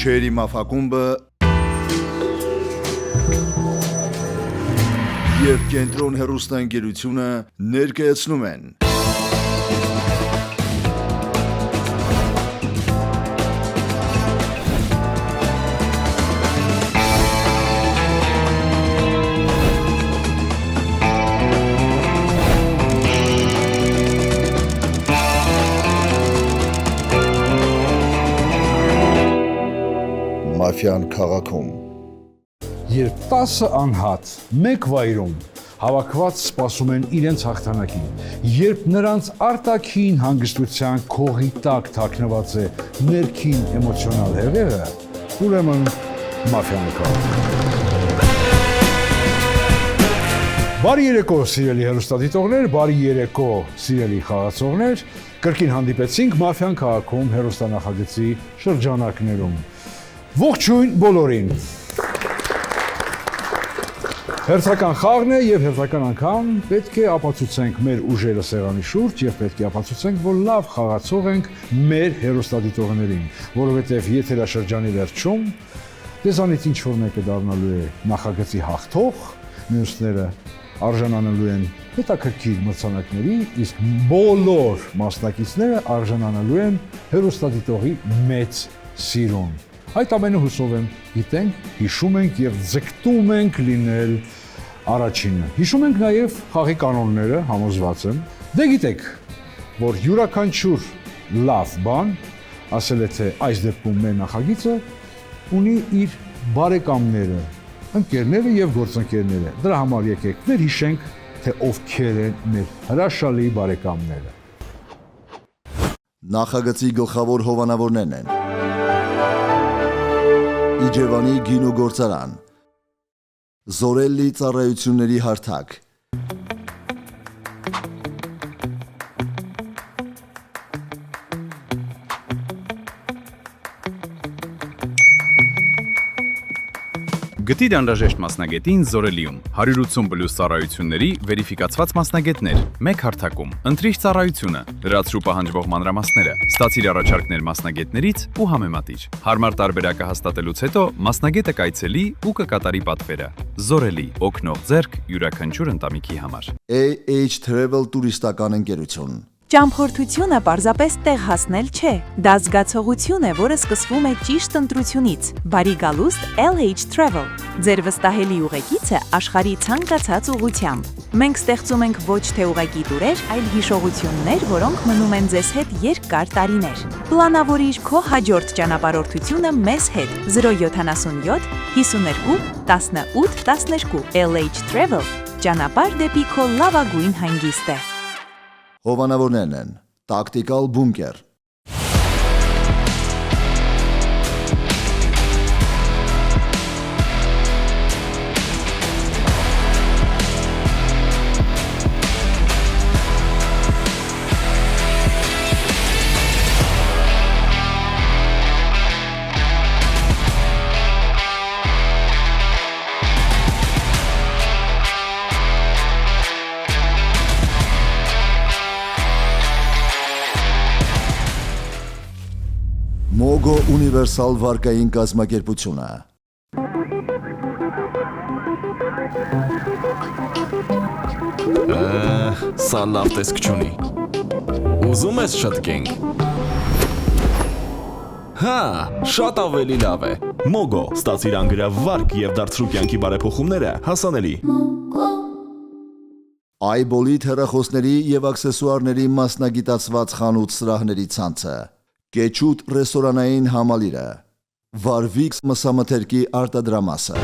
Գիշերի մաֆակումբը և Կենտրոն հեռուստաընկերությունը ներկայացնում են Մաֆիան քաղաքում։ Երբ 10 անհատ մեկ վայրում հավաքված սպասում են իրենց հաղթանակին, երբ նրանց արտաքին հանգստության քողի տակ թաքնված է ներքին էմոցիոնալ հեղեղը, ուրեմն մաֆիան քաղաքում։ Բարի երեկո, սիրելի հեռուստադիտողներ, բարի երեկո, սիրելի խաղացողներ, կրկին հանդիպեցինք Մաֆիան քաղաքում հեռուստանախագծի շրջանակներում։ Ողջույն բոլորին։ Հերթական խաղն է եւ հերթական անգամ պետք է ապացուցենք մեր ուժերը սեղանի շուրջ եւ պետք է ապացուցենք, որ լավ խաղացող ենք մեր հեռուստադիտողներին, որովհետեւ եթերաշրջանի վերջում դեզանից ինչ որ մեկը դառնալու է նախագծի հաղթող, մյուսները արժանանալու են հետաքրքիր մրցանակների, իսկ բոլոր մասնակիցները արժանանալու են հեռուստադիտողի մեծ սիրուն։ Այդ ամենը հուսով եմ գիտենք, հիշում ենք և ձգտում ենք լինել առաջինը։ Հիշում ենք նաև խաղի կանոնները, համոզված եմ։ Դե գիտեք, որ յուրաքանչյուր լավ բան, ասել է թե այս դեպքում մեր նախագիծը, ունի իր բարեկամները, ընկերները և գործընկերները։ Դրա համար եկեք ներհիշենք, թե ովքեր են մեր հրաշալի բարեկամները։ Նախագծի գլխավոր հովանավորներն են Իջևանի գինու գործարան, Զորելլի ծառայությունների հարթակ, Գտիր անհրաժեշտ մասնագետին Զորելիում, 180+ ծառայությունների վերիֆիկացված մասնագետներ, մեկ հարթակում, ընտրիր ծառայությունը, լրացրու պահանջվող մանրամասները, ստացիր առաջարկներ մասնագետներից ու համեմատիր։ Հարմար տարբերակը հաստատելուց հետո մասնագետը կայցելի ու կկատարի պատվերը։ Զորելի, օգնող ձեռք յուրաքանչյուր ընտանիքի համար։ AH Travel տուրիստական ընկերություն։ Ճամփորդությունը պարզապես տեղ հասնել չէ, դա զգացողություն է, որը սկսվում է ճիշտ ընտրությունից։ Բարի գալուստ LH Travel, ձեր վստահելի ուղեկիցը աշխարհի ցանկացած ուղղությամբ։ Մենք ստեղծում ենք ոչ թե ուղղակի տուրեր, այլ հիշողություններ, որոնք մնում են ձեզ հետ երկար տարիներ։ Պլանավորիր քո հաջորդ ճանապարհորդությունը մեզ հետ 077 52 18 12 LH Travel, ճանապարհ դեպի քո լավագույն հանգիստը։ Հովանավորներն են տակտիկալ բունկեր, Մոգո ունիվերսալ վարկային կազմակերպությունը։ Սա լավ տեսք չունի։ Ուզում ես շտկենք։ Հա, շատ ավելի լավ է։ Մոգո, ստացիր անգրավ վարկ և դարձրու կյանքի բարեփոխումները հասանելի։ Այբոլիթ հեռախոսների և աքսեսուարների մասնագիտացված խանութ սրահների ցանցը, Կեչուտ ռեստորանային համալիրը, Վարվիքս մսամթերքի արտադրամասը։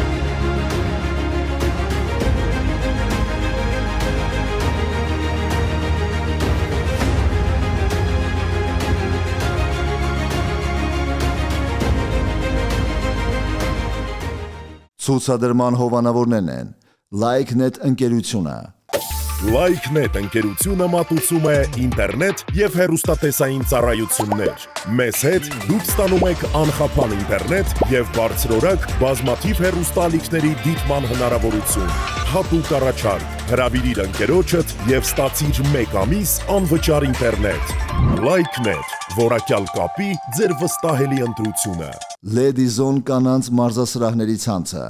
Ցուցադրման հովանավորներն են LikeNet ընկերությունը։ LikeNet ընկերությունը մատուցում է ինտերնետ և հեռուստատեսային ծառայություններ։ Մեզ հետ դուք ստանում եք անխափան ինտերնետ և բարձրորակ բազմաթիվ հեռուստաալիքների դիտման հնարավորություն։ Հատուկ առաջարկ, հրավիրիր ընկերոջդ և ստացիր 1 ամիս անվճար ինտերնետ։ LikeNet, որակյալ կապի ձեր վստահելի ընտրությունը։ Lady Zone կանանց մարզասրահների ցանցը։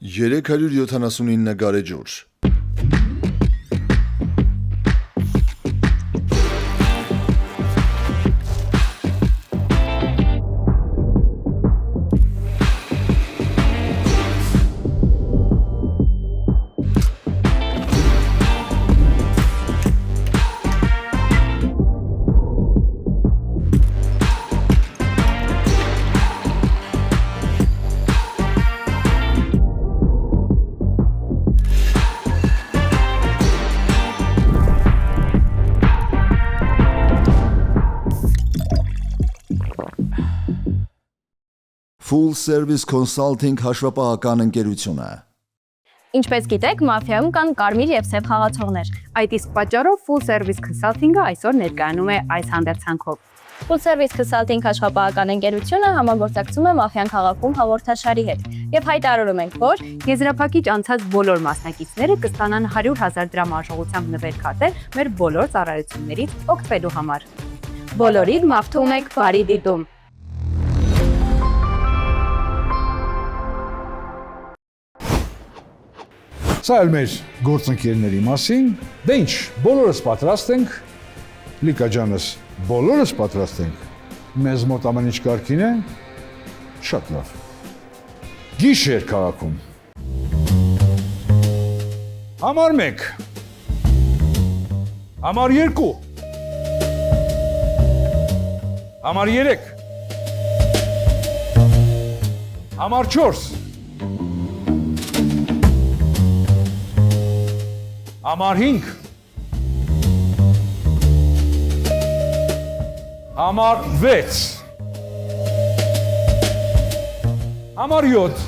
$379 գարեջուր։ Full Service Consulting հաշվապահական ընկերությունը։ Ինչպես գիտեք, մաֆիայում կան կարմիր եւ սև խաղացողներ։ Այդ իսկ պատճառով Full Service Consulting-ը այսօր ներկայանում է այս հանդերձանքով։ Full Service Consulting հաշվապահական ընկերությունը համագործակցում է Մաֆիան քաղաքում հաղորդաշարի հետ եւ հայտարարում ենք, որ եզրափակիչ անցած բոլոր մասնակիցները կստանան 100,000 դրամ արժողությամբ նվերքատեր մեր բոլոր ծառայություններից օգտվելու համար։ Բոլորին մաղթում ենք բարի դիտում։ Սա էլ մեր գործընկերների մասին, դե ինչ, բոլորս պատրաստ ենք, Լիկա ջանս, բոլորս պատրաստ ենք, մեզ մոտ ամեն ինչ կարգին է, շատ լավ, գիշեր քաղաքում, համար 1, համար 2, համար 3, համար 4, Համար 5, համար 6, համար 7,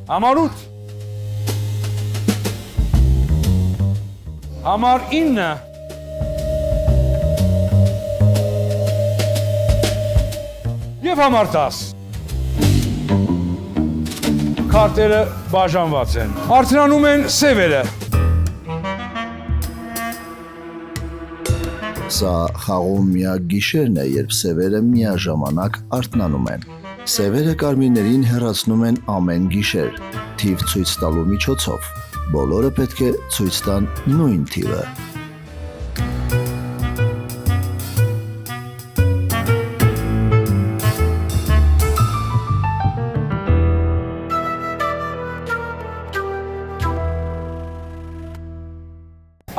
համար 8, համար 9, և համար 10։ Քարտերը բաժանված են։ Արթնանում են սևերը։ Սա խաղում միակ գիշերն է, երբ սևերը միաժամանակ արթնանում են։ Սևերը կարմիրներին հեռացնում են ամեն գիշեր, թիվ ցույց տալու միջոցով։ Բոլորը պետք է ցույց տան նույն թիվը։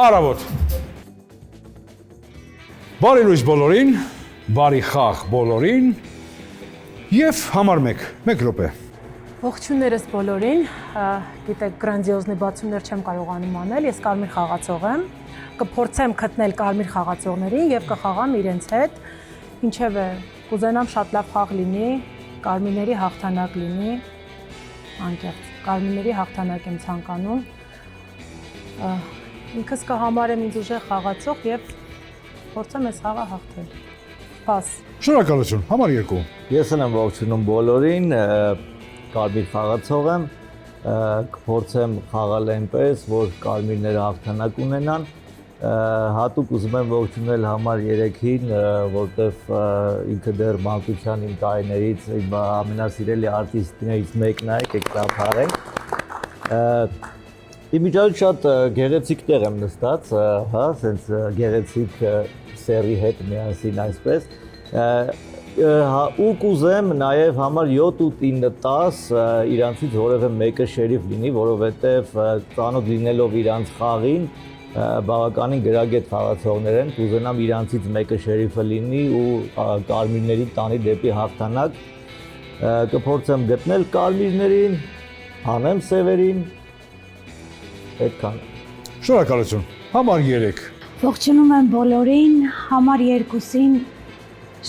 Արավոտ։ Բարի լույս բոլորին, բարի խաղ բոլորին և համար 1 րոպե։ Ողջույններս բոլորին, գիտեք գրանձիոզնի բացումներ չեմ կարողանում անել, ես կարմիր խաղացող եմ, կփորձեմ գտնել կարմիր խաղացողներին և կխաղամ իրենց հետ, ինչևէ կուզենամ շատ լավ խաղ լինի, կարմիրների հաղթանակ լինի, անկեղծ, կարմիրների հաղթանակ եմ ցանկանում, ինքս կհամարեմ ինձ ուժեղ խաղացող և փորձեմ այս խաղը հաղթել։ Պաս։ Շնորհակալություն, համար 2։ Ես եմ ողջունում բոլորին, կարմիր խաղացող եմ, կփորձեմ խաղալ այնպես, որ կարմիրները հաղթանակ ունենան, հատուկ ուզում եմ ողջունել համար 3-ին, որտեվ ինքը դեռ մանկության իմ տարիներից իմ ամենասիրելի արտիստներից մեկն է, եկեք դա փառենք։ Իմիջիայլոց շատ գեղեցիկ տեղ եմ նստած, հա, սենց գեղեցիկ սերի հետ միասին այսպես, ու կուզեմ նաև համար 7 ու 9 10 իրանցից որևէ մեկը շերիֆ լինի, որովհետև ծանոթ լինելով իրանց խաղին, բավականին գրագետ խաղացողներ են, կուզենամ իրանցից մեկը շերիֆը լինի ու կարմիրների տանի դեպի հաղթանակ, կփորձեմ գտնել կարմիրներին, հանեմ սևերին, այդքան։ Շնորհակալություն, համար 3։ Ողջունում եմ բոլորին, համար 2-ին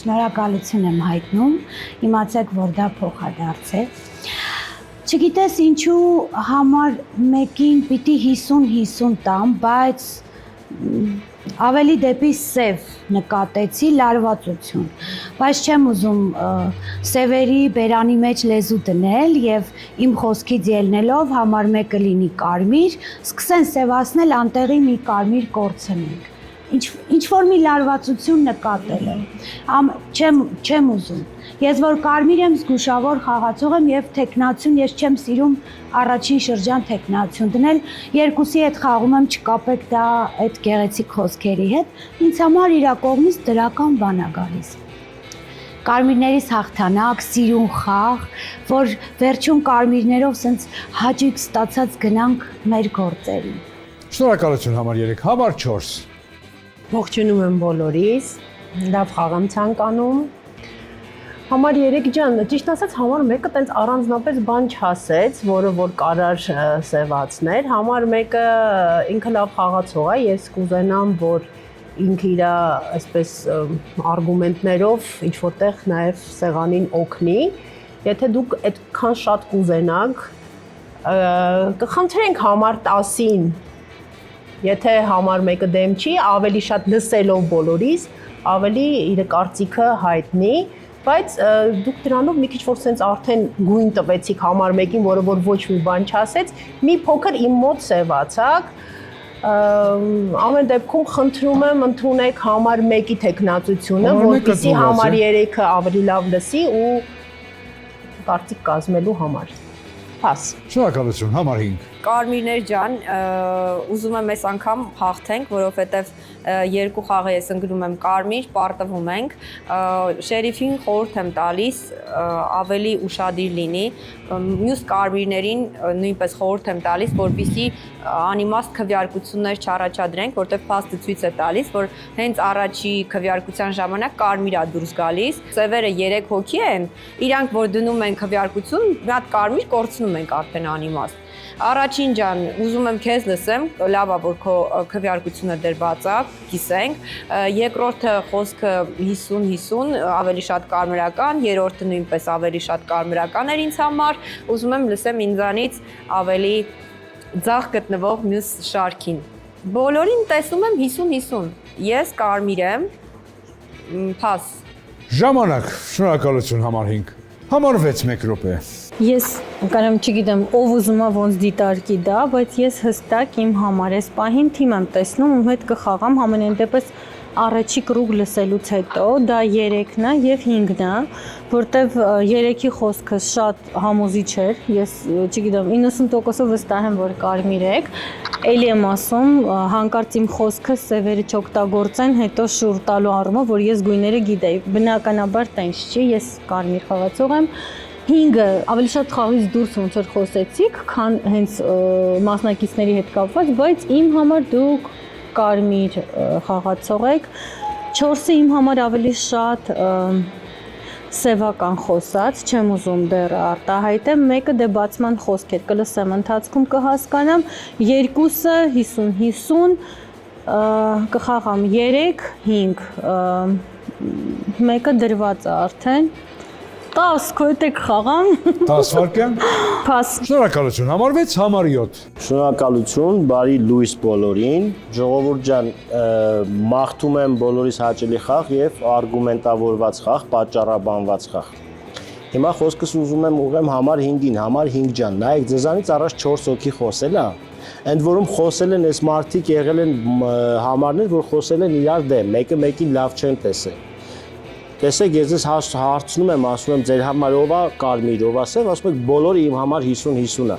շնորհակալություն եմ հայտնում, իմացեք, որ դա փոխադարձ է։ Չգիտես ինչու համար մեկին պիտի 50-50 տամ, բայց ավելի դեպի սև նկատեցի լարվածություն, բայց չեմ ուզում սևերի բերանի մեջ լեզու դնել եւ իմ խոսքից ելնելով համար մեկը լինի կարմիր, սկսեն սևացնել անտեղի մի կարմիր կորցնենք։ Ինչ որ մի լարվածություն նկատել եմ, չեմ ուզում։ Ես որ կարմիր եմ, զգուշավոր խաղացող եմ եւ թեկնածություն ես չեմ սիրում առաջին շրջան թեկնածություն դնել, երկուսի հետ խաղում եմ, չկապեք դա այդ գեղեցիկ խոսքերի հետ, ինձ համար իրա կողմից դրական բան է գալիս։ Կարմիրներից հաղթանակ, սիրուն խաղ, որ վերջում կարմիրներով սենց հաճույք ստացած գնանք մեր գործերին։ Շնորհակալություն համար 3, համար 4։ Ողջունում եմ բոլորիս, լավ խաղ եմ ցանկանում։ Համար 3 ջան, ճիշտ ասած համար 1-ը տենց առանձնապես բան չասեց, որը որ կարար սևացներ, համար 1-ը ինքը լավ խաղացող է, ես կուզենամ, որ ինքը իր այսպես արգումենտներով ինչ որտեղ նաև սեղանին օգնի, եթե դուք այդքան շատ կուզենաք, կխնդրենք համար 10-ին, եթե համար 1-ը դեմ չի, ավելի շատ լսելով բոլորիս, ավելի իր կարծիքը հայտնի, բայց դուք դրանով մի քիչ որ սենց արդեն գույն տվեցիք համար 1-ին, որը որ ոչ մի բան չասեց, մի փոքր իմ մոտ սևացակ, ամեն դեպքում խնդրում եմ ընդունեք համար 1-ի թեկնածությունը, որպեսզի համար 3-ը ավելի լավ լսի ու կարծիք կազմելու համար։ Փաս։ Շնորհակալություն համար 5։ Կարմիրներ ջան, ուզում եմ այս անգամ հաղթենք, որովհետև երկու խաղը ես ընկնում եմ կարմիր, պարտվում ենք, շերիֆին խորհուրդ եմ տալիս, ավելի ուշադիր լինի, մյուս կարմիրներին նույնպես խորհուրդ եմ տալիս, որպեսզի անիմաստ քվեարկություններ չառաջադրենք, որտեղ փաստը ցույց է տալիս, որ հենց առաջի քվեարկության ժամանակ կարմիր է դուրս գալիս, սևերը 3 հոգի են, իրանք որ դնում են քվեարկություն, մի հատ կարմիր կորցնում ենք արդեն անիմաստ։ Առաջին ջան, ուզում եմ քեզ լսեմ, լավ է որ քո քվեարկությունը դեռ բաց է, կիսենք։ Երկրորդը խոսքը 50-50, ավելի շատ կարմրական, երրորդը նույնպես ավելի շատ կարմրական էր ինձ համար։ Ուզում եմ լսեմ ինձանից ավելի ձախ գտնվող մյուս շարքին։ Բոլորին տեսնում եմ 50-50։ Ես կարմիր եմ, փաս։ Ժամանակ, շնորհակալություն համար 5։ Համար 6 1 րոպե։ Ես կարամ չգիտեմ ով ուզում է ոնց դիտարկի դա, բայց ես հստակ իմ համար այս պահին թիմ եմ տեսնում, ում հետ կխաղամ համենայն դեպս առաջի կրուգ լսելուց հետո, դա 3-ն է եւ 5-ն է, որտեվ 3-ի խոսքը շատ համոզիչ էր, ես չգիտեմ 90%-ով վստահ եմ, որ կարմիր եք, էլի եմ ասում, հանկարծ իմ խոսքը սևերը չօգտագործեն, հետո շուռ տալու առումով, որ ես գույները գիտեի, բնականաբար տենց չի, ես կարմիր խաղացող եմ, 5-ը ավելի շատ խաղից դուրս ոնց որ խոսեցիք, քան հենց մասնակիցների հետ կապված, բայց իմ համար դուք կարմիր խաղացող եք, 4-ը իմ համար ավելի շատ սևական խոսած, չեմ ուզում դեռ արտահայտեմ, 1-ը դե բացման խոսք էր, կլսեմ ընթացքում կհասկանամ, 2-ը 50-50, կխաղամ 3-5, 1-ը դրված է արդեն, 10 քո հետ եք խաղամ։ 10 վայրկյան։ Փաս։ Շնորհակալություն համար 6, համար 7։ Շնորհակալություն, բարի լույս բոլորին։ Ժողովուրդ ջան, մաղթում եմ բոլորիս հաճելի խաղ եւ արգումենտավորված խաղ, պատճառաբանված խաղ։ Հիմա խոսքս ուզում եմ ուղղեմ համար 5-ին, համար 5 ջան, նայեք ձեզանից առաջ 4 հոգի խոսել է։ Ընդ որում խոսել են այս մարդիկ եղել են համարներ, որ խոսել են իրար դեմ, մեկը մեկին լավ չեն տեսել։ Տեսեք, ես ձեզ հարցնում եմ, ասում եմ ձեր համար ով է կարմիր, ով է սև, ասում եք բոլորը իմ համար 50-50 է։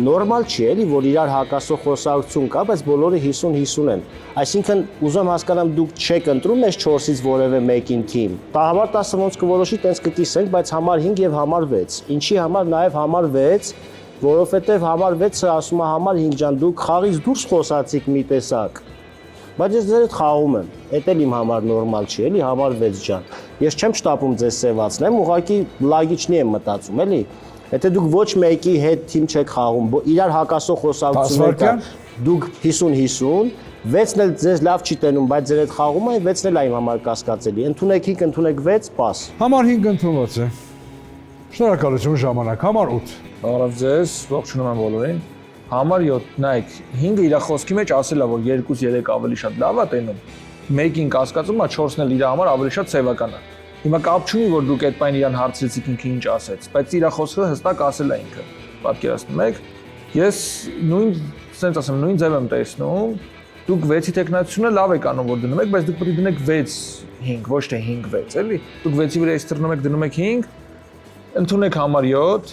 Նորմալ չի էլի, որ իրար հակասող խոսակցություն կա, բայց բոլորը 50-50 են։ Այսինքն ուզում հասկանամ դուք չեք ընտրում այս 4-ից որևէ մեկին թիմ։ Համար 10-ը ոնց կորոշի, տենց կկիսենք, բայց համար 5 եւ համար 6։ Ինչի համար նաեւ համար 6, որովհետեւ համար 6-ը ասում է համար 5 ջան, դուք խաղից դուրս խոսացիք մի տեսակ։ Բայց ես ձեր հետ խաղում եմ, էդ էլ իմ համար նորմալ չի, էլի, համար 6 ջան։ Ես չեմ շտապում ձեզ սևացնեմ, ուղղակի լագիչնի եմ մտածում, էլի։ Եթե դուք ոչ մեկի հետ թիմ չեք խաղում, իրար հակասող խոսակցություններ կա, դուք 50-50, 6-ն էլ ձեզ լավ չի տենում, բայց ձեր հետ խաղում եք, 6-ն էլ է իմ համար կասկածելի։ Ընդունեք 5, ընդունեք 6, պաս։ Համար 5 ընդունված է։ Շնորհակալություն ժամանակ համար 8։ Բարև ձեզ, ողջունում եմ բոլորին։ Համար 7, նայեք, 5-ը իր խոսքի մեջ ասել է, որ 2-3 ավելի շատ լավ է տենում։ 1-ին կասկածում է, 4-ն էլ իր համար ավելի շատ սևական է։ Հիմա կապ չունի, որ դուք այդ բան իրան հարցրեցիք ինքը ինչ ասեց, բայց իր խոսքը հստակ ասել է ինքը։ Պատկերացնում եք, ես նույն, ասենց ասեմ, նույն ձև եմ տեսնում, դուք 6-ի տեխնացությունը լավ եք անում, որ դնում եք, բայց դուք պետք է դնեք 6-5, ոչ թե 5-6, էլի։ Դուք 6-ի վրա թռնում եք, դնում եք 5, ընդունեք համար 7։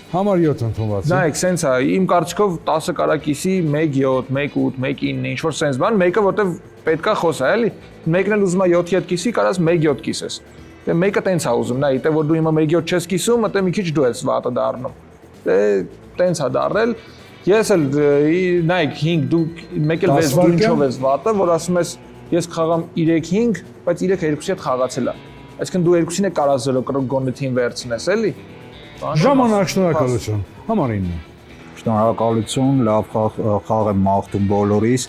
Համար 7 ընդունված է։ Նայեք, սենց է, իմ կարծիքով 10 կարակիսի 1-7, 1-8, 1-9, ինչ որ սենց բան, մեկը որտեվ պետքա խոսա, էլի։ Մեկն էլ ուզում է 7 հետ կիսի, կարաս 1-7 կիսես։ Դե մեկը տենց է ուզում, նայ, դե որ դու հիմա 1-7 չես կիսում, մտե մի քիչ դու ես վատը դառնում։ Դե տենց է դառել։ Ես էլ նայեք 5 դու մեկ էլ 6 դու ինչով ես վատը, որ ասում ես ես կխաղամ 3-5, բայց 3-2-ի հետ խաղացել է։ Այսինքն դու 2-ին է կարա 0 գոնե թիմ վերցնես, էլի։ Ժամանակ, շնորհակալություն։ Համար 9։ Շնորհակալություն, լավ խաղ եմ մաղթում բոլորիս։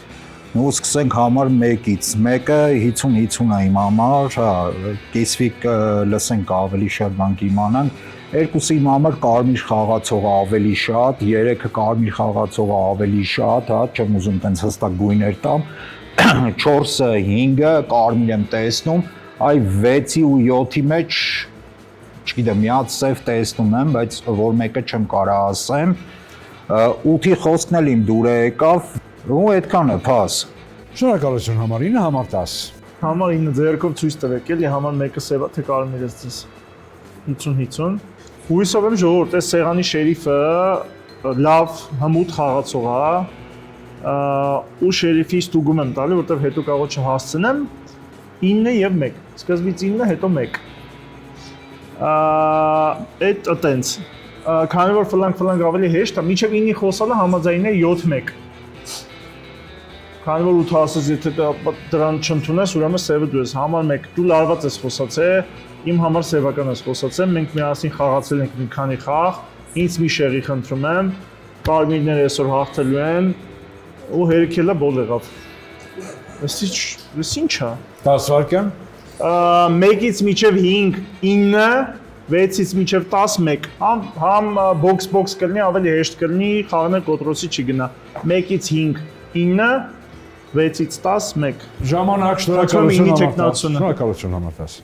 Ու սկսենք համար 1-ից։ 1-ը 50-50 է իմ համար, կեսվիկ լսենք ավելի շատ բան կիմանանք։ 2-ը իմ համար կարմիր խաղացողը ավելի շատ, 3-ը կարմիր խաղացողը ավելի շատ, հա, չեմ ուզում տենց հստակ գույներ տամ։ 4-ը 5-ը կարմիր եմ տեսնում, այ 6-ի ու 7-ի մեջ չգիտեմ, միած սև տեսնում եմ, բայց որ մեկը չեմ կարող ասեմ։ 8-ի խոսքն էլ իմ դուրը եկավ, ու այդքան է, փաս։ Շնորհակալություն համար 9, համար 10։ Համար 9 ձերքով ցույց տվեք, էլի համար 1-ը սևա թե կարմիր է ձեզ։ 50-50։ Հույսով եմ ժողովուրդ, այս սեղանի շերիֆը լավ հմուտ խաղացող է, ու շերիֆի ստուգում եմ տալի, որտեղ հետո կարող չհասցնեմ 9 եւ 1։ Սկզբից 9, հետո 1։ Այդ այտենց։ Քանի որ ֆլանկ ավելի հեշտ է, մինչև 9-ի խոսալը համաձայն է 7-1։ Քանի որ 8 ասած, եթե դրան չընդունես, ուրեմն սևը դու ես։ Համար 1 դու լարված ես խոսացել, իմ համար սևական ես խոսացել, մենք միասին խաղացել ենք մի քանի խաղ, ինձ մի շեղի խնդրում եմ, կարմիրները այսօր հաղթելու են ու հերքելը բոլ եղավ։ Էս ինչ է։ 10 վայրկյան։ 1-ից մինչև 5 9, 6-ից մինչև 11, համ բոքս կլինի, ավելի հեշտ կլինի, խաղն կոտրոսի չգնա։ 1-ից 5 9, 6-ից 10 1։ Ժամանակ, շնորհակալություն համար 10։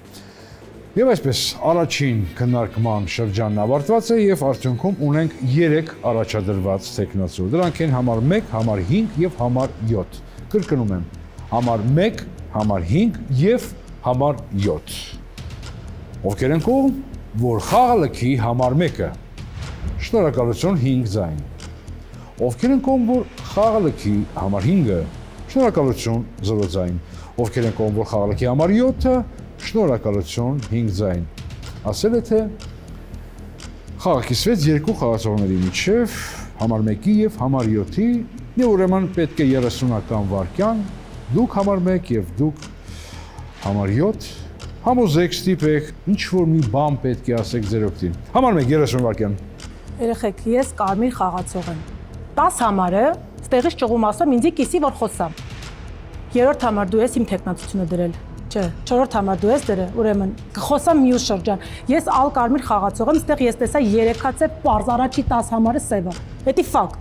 Եվ այսպես առաջին քննարկման շրջանն ավարտված է եւ արդյունքում ունենք 3 առաջադրված տեխնացու։ Դրանք են համար 1, համար 5 եւ համար 7։ Կրկնում եմ, համար 1, համար 5 եւ համար 7։ Ովքեր են կողմ, որ խաղը լքի համար 1-ը։ Շնորհակալություն 5 ձայն։ Ովքեր են կողմ, որ խաղը լքի համար 5-ը։ Շնորհակալություն 0 ձայն։ Ովքեր են կողմ, որ խաղը լքի համար 7-ը։ Շնորհակալություն 5 ձայն։ Ասել է թե խաղը կիսվեց 2 խաղացողների միջև, համար 1-ի եւ համար 7-ի, եւ ուրեմն պետք է 30-ական վայրկյան, դուք համար 1 եւ դուք համար 7, համոզեք ստիպեք, ինչ որ մի բան պետք է ասեք ձեր օգտին։ Համար 1 30 վայրկյան։ Երեխեք, ես կարմիր խաղացող եմ։ 10 համարը ստեղից ճղում ասում ինձի կիսի որ խոսամ։ 3-րդ համար դու ես իմ տեխնացությունը դրել։ Չէ, 4-րդ համար դու ես դրել, ուրեմն կխոսամ մյուս շրջան։ Ես ալ կարմիր խաղացող եմ, ստեղ ես տեսա 3-ացե պարզ առաջի 10 համարը սև է։ Դա ֆակտ,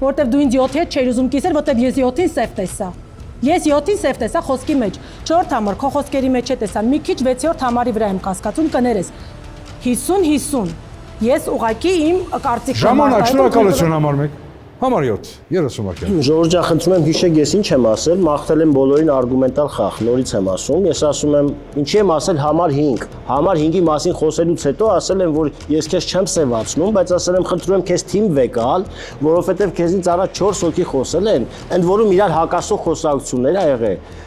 որտեվ դու ինձ 7-ի հետ չէր ուզում կիսել, որտեվ ես 7-ին սև տեսա։ Ես 7-ին սև տեսա խոսքի մեջ, 4-րդ համար քո խոսքերի մեջ է տեսա, մի քիչ 6-րդ համարի վրա եմ կասկածում կներես։ 50-50։ Ես ուղակի իմ կարծիքն եմ։ Ժամանակ, շնորհակալություն համար 1։ Համար 7 30 վայրկյան։ Ժողովուրդ ջան, խնդրում եմ հիշեք, ես ինչ եմ ասել, մաղթել եմ բոլորին արգումենտալ խաղ, նորից եմ ասում, ես ասում եմ, ինչի եմ ասել համար 5։ Համար 5-ի մասին խոսելուց հետո ասել եմ, որ ես քեզ չեմ սևացնում, բայց ասել եմ, խնդրում եմ քեզ թիմ վեկալ, որովհետև քեզից առաջ 4 հոգի խոսել են, ընդ որում իրար հակասող խոսակցություններ ա եղել։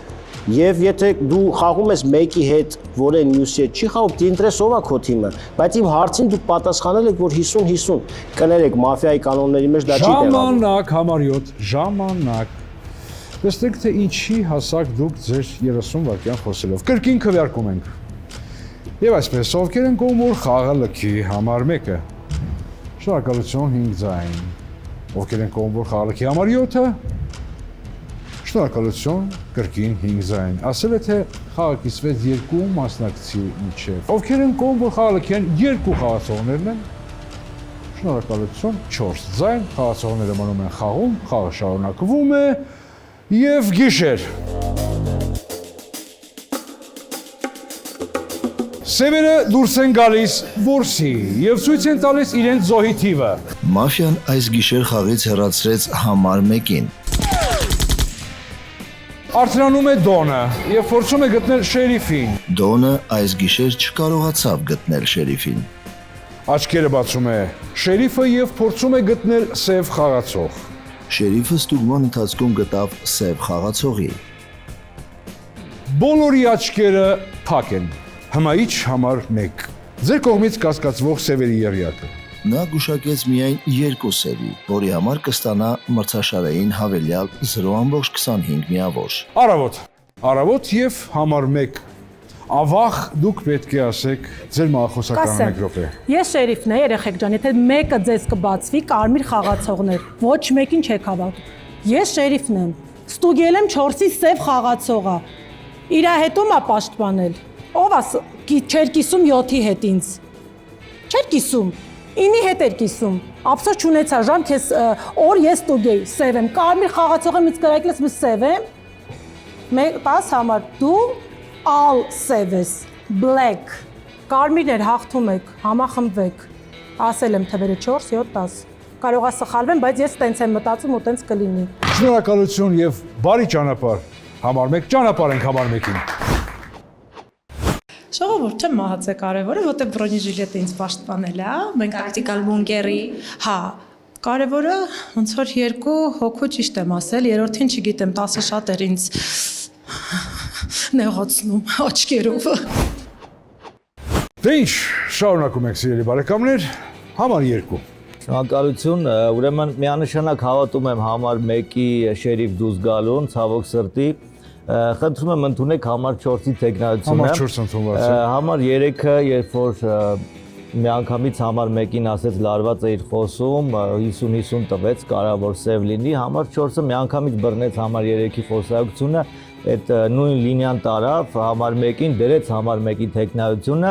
Եվ եթե դու խաղում ես մեկի հետ, որ այն մյուսի հետ չի խաղում, դինտրեսով է քո թիմը, բայց իմ հարցին դուք պատասխանել եք, որ 50-50, կներեք, մաֆիայի կանոնների մեջ դա չի տեղավորվում։ Ժամանակ համար 7, ժամանակ։ Տեսեք թե ինչի հասակ դուք ձեր 30 վայրկյան խոսելով։ Կրկին քվեարկում ենք։ Եվ այսպես, ովքեր են կողմ, որ խաղը լքի համար 1-ը։ Շնորհակալություն 5 ձայն։ Ովքեր են կողմ, որ խաղը լքի համար 7-ը։ Շնորհակալություն, կրկին 5-ային։ Ասել է թե խաղը կիսվեց 2 մասնակցի միջև։ Ովքեր են կողմ, որ խաղը լքեն 2 խաղացողներն են։ Շնորհակալություն, 4-ային, խաղացողները մնում են խաղում, խաղը շարունակվում է եւ գիշեր։ Սևերը դուրս են գալիս որսի եւ ցույց են տալիս իրենց զոհի թիվը։ Մաֆիան այս գիշեր խաղից հեռացրեց համար 1-ին։ Արթնանում է Դոնը եւ փորձում է գտնել շերիֆին։ Դոնը այս գիշեր չկարողացավ գտնել շերիֆին։ Աչքերը բացում է շերիֆը եւ փորձում է գտնել սև խաղացող։ Շերիֆը ստուգման ընթացքում գտավ սև խաղացողի։ Բոլորի աչքերը փակ են։ Հմայիչ համար 1։ Ձեր կողմից կասկածվող սևերի եռյակը։ Նա գուշակեց միայն 2 սերի, որի համար կստանա մրցաշարային հավելյալ 0.25 միավոր։ Առավոտ եւ համար 1։ Ավաղ դուք պետք է ասեք ձեր մահախոսականը 1 րոպե։ Ես շերիֆն եմ, երեխեք ջան, եթե մեկը ձեզ կբացվի, կարմիր խաղացողներ, ոչ մեկին չեք հավատում։ Ես շերիֆն եմ, ստուգել եմ 4-ի սև խաղացողը։ Իրա հետո մա պաշտպանել։ Ով չէր կիսում 7-ի հետ ինձ։ Չէր կիսում։ 9-ի հետ էր կիսում։ Ափսոս չունեցա, ժամ քեզ օր ես ստուգեի, սև եմ, կարմիր խաղացող եմ, ինձ կրակելս մս սև եմ։ 10 համար դու all սև ես, black։ Կարմիրներ հաղթում եք, համախմբվեք։ Ասել եմ թվերը 4, 7, 10։ Կարող է սխալվեմ, բայց ես տենց եմ մտածում ու տենց կլինի։ Շնորհակալություն եւ բարի ճանապարհ։ Համար 1 ճանապարհ ենք համար 1-ին։ Ժողովուրդ, չեմ մահացե կարևորը, որտեղ բրոնեժիլետը ինձ պաշտպանել է, մենք տակտիկալ բունկերի, հա, կարևորը ոնց որ 2 հոգու ճիշտ եմ ասել, երրորդին չգիտեմ, 10-ը շատ էր ինձ նեղացնում աչքերով։ Դե ինչ, շարունակում ենք սիրելի բարեկամներ, համար 2։ Շնորհակալություն, ուրեմն միանշանակ հավատում եմ համար 1-ի շերիֆ դուրս գալուն, ցավոք սրտի։ Խնդրում եմ ընդունեք համար 4-ի տեխնայությունը։ Համար 4 ընդունված է։ Համար 3-ը, երբ որ միանգամից համար 1-ին ասեց լարված է իր խոսում, 50-50 տվեց, կարևոր սև լինի, համար 4-ը միանգամից բռնեց համար 3-ի խոսակցությունը, այդ նույն լինիան տարավ, համար 1-ին դրեց համար 1-ի տեխնայությունը,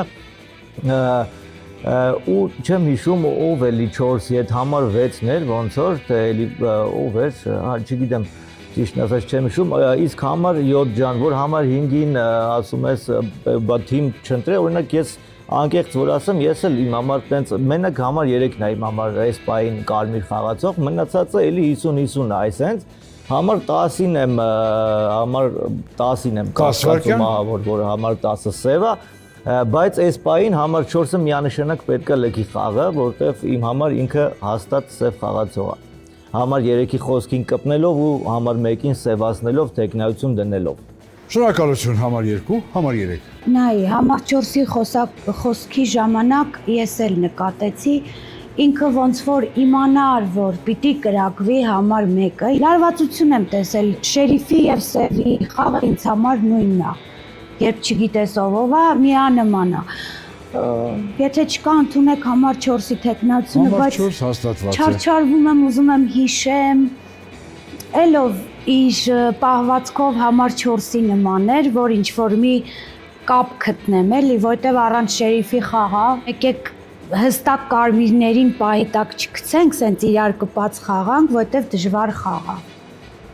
ու չեմ հիշում ով էլի 4-ի հետ համար 6-ն էր, ոնց որ, թե էլի ով էր, չգիտեմ, ճիշտն ասած չեմ հիշում, իսկ համար 7 ջան, որ համար 5-ին ասում ես թիմ չընտրե, օրինակ ես անկեղծ որ ասեմ, ես էլ իմ համար տենց մենակ համար 3-ն է իմ համար այս պահին կարմիր խաղացող, մնացածը էլի 50-50 է, այսենց համար 10-ին եմ կասկածում, որ համար 10-ը սև է, բայց այս պահին համար 4-ը միանշանակ պետք է լքի խաղը, որտեվ իմ համար ինքը հաստատ սև խաղացող է։ Համար 3-ի խոսքին կպնելով ու համար 1-ին սևացնելով, տեխնայություն դնելով։ Շնորհակալություն համար 2, համար 3։ Նայ, համար 4-ի խոսքի ժամանակ ես էլ նկատեցի, ինքը ոնց որ իմանար, որ պիտի կրակվի համար 1-ը, լարվածություն եմ տեսել, շերիֆի եւ սևի խաղը ինձ համար նույնն է։ Երբ չգիտես ով է, միանման է։ Եթե չկա ընդունեք համար 4-ի տեխնայությունը, բայց չարչարվում եմ, ուզում եմ հիշեմ, էլով իր պահվածքով համար 4-ի նման էր, որ ինչ-որ մի կապ գտնեմ էլի, որտեվ առանց շերիֆի խաղա, եկեք հստակ կարմիրներին պահի տակ չգցենք, սենց իրար կպած խաղանք, որտեվ դժվար խաղա։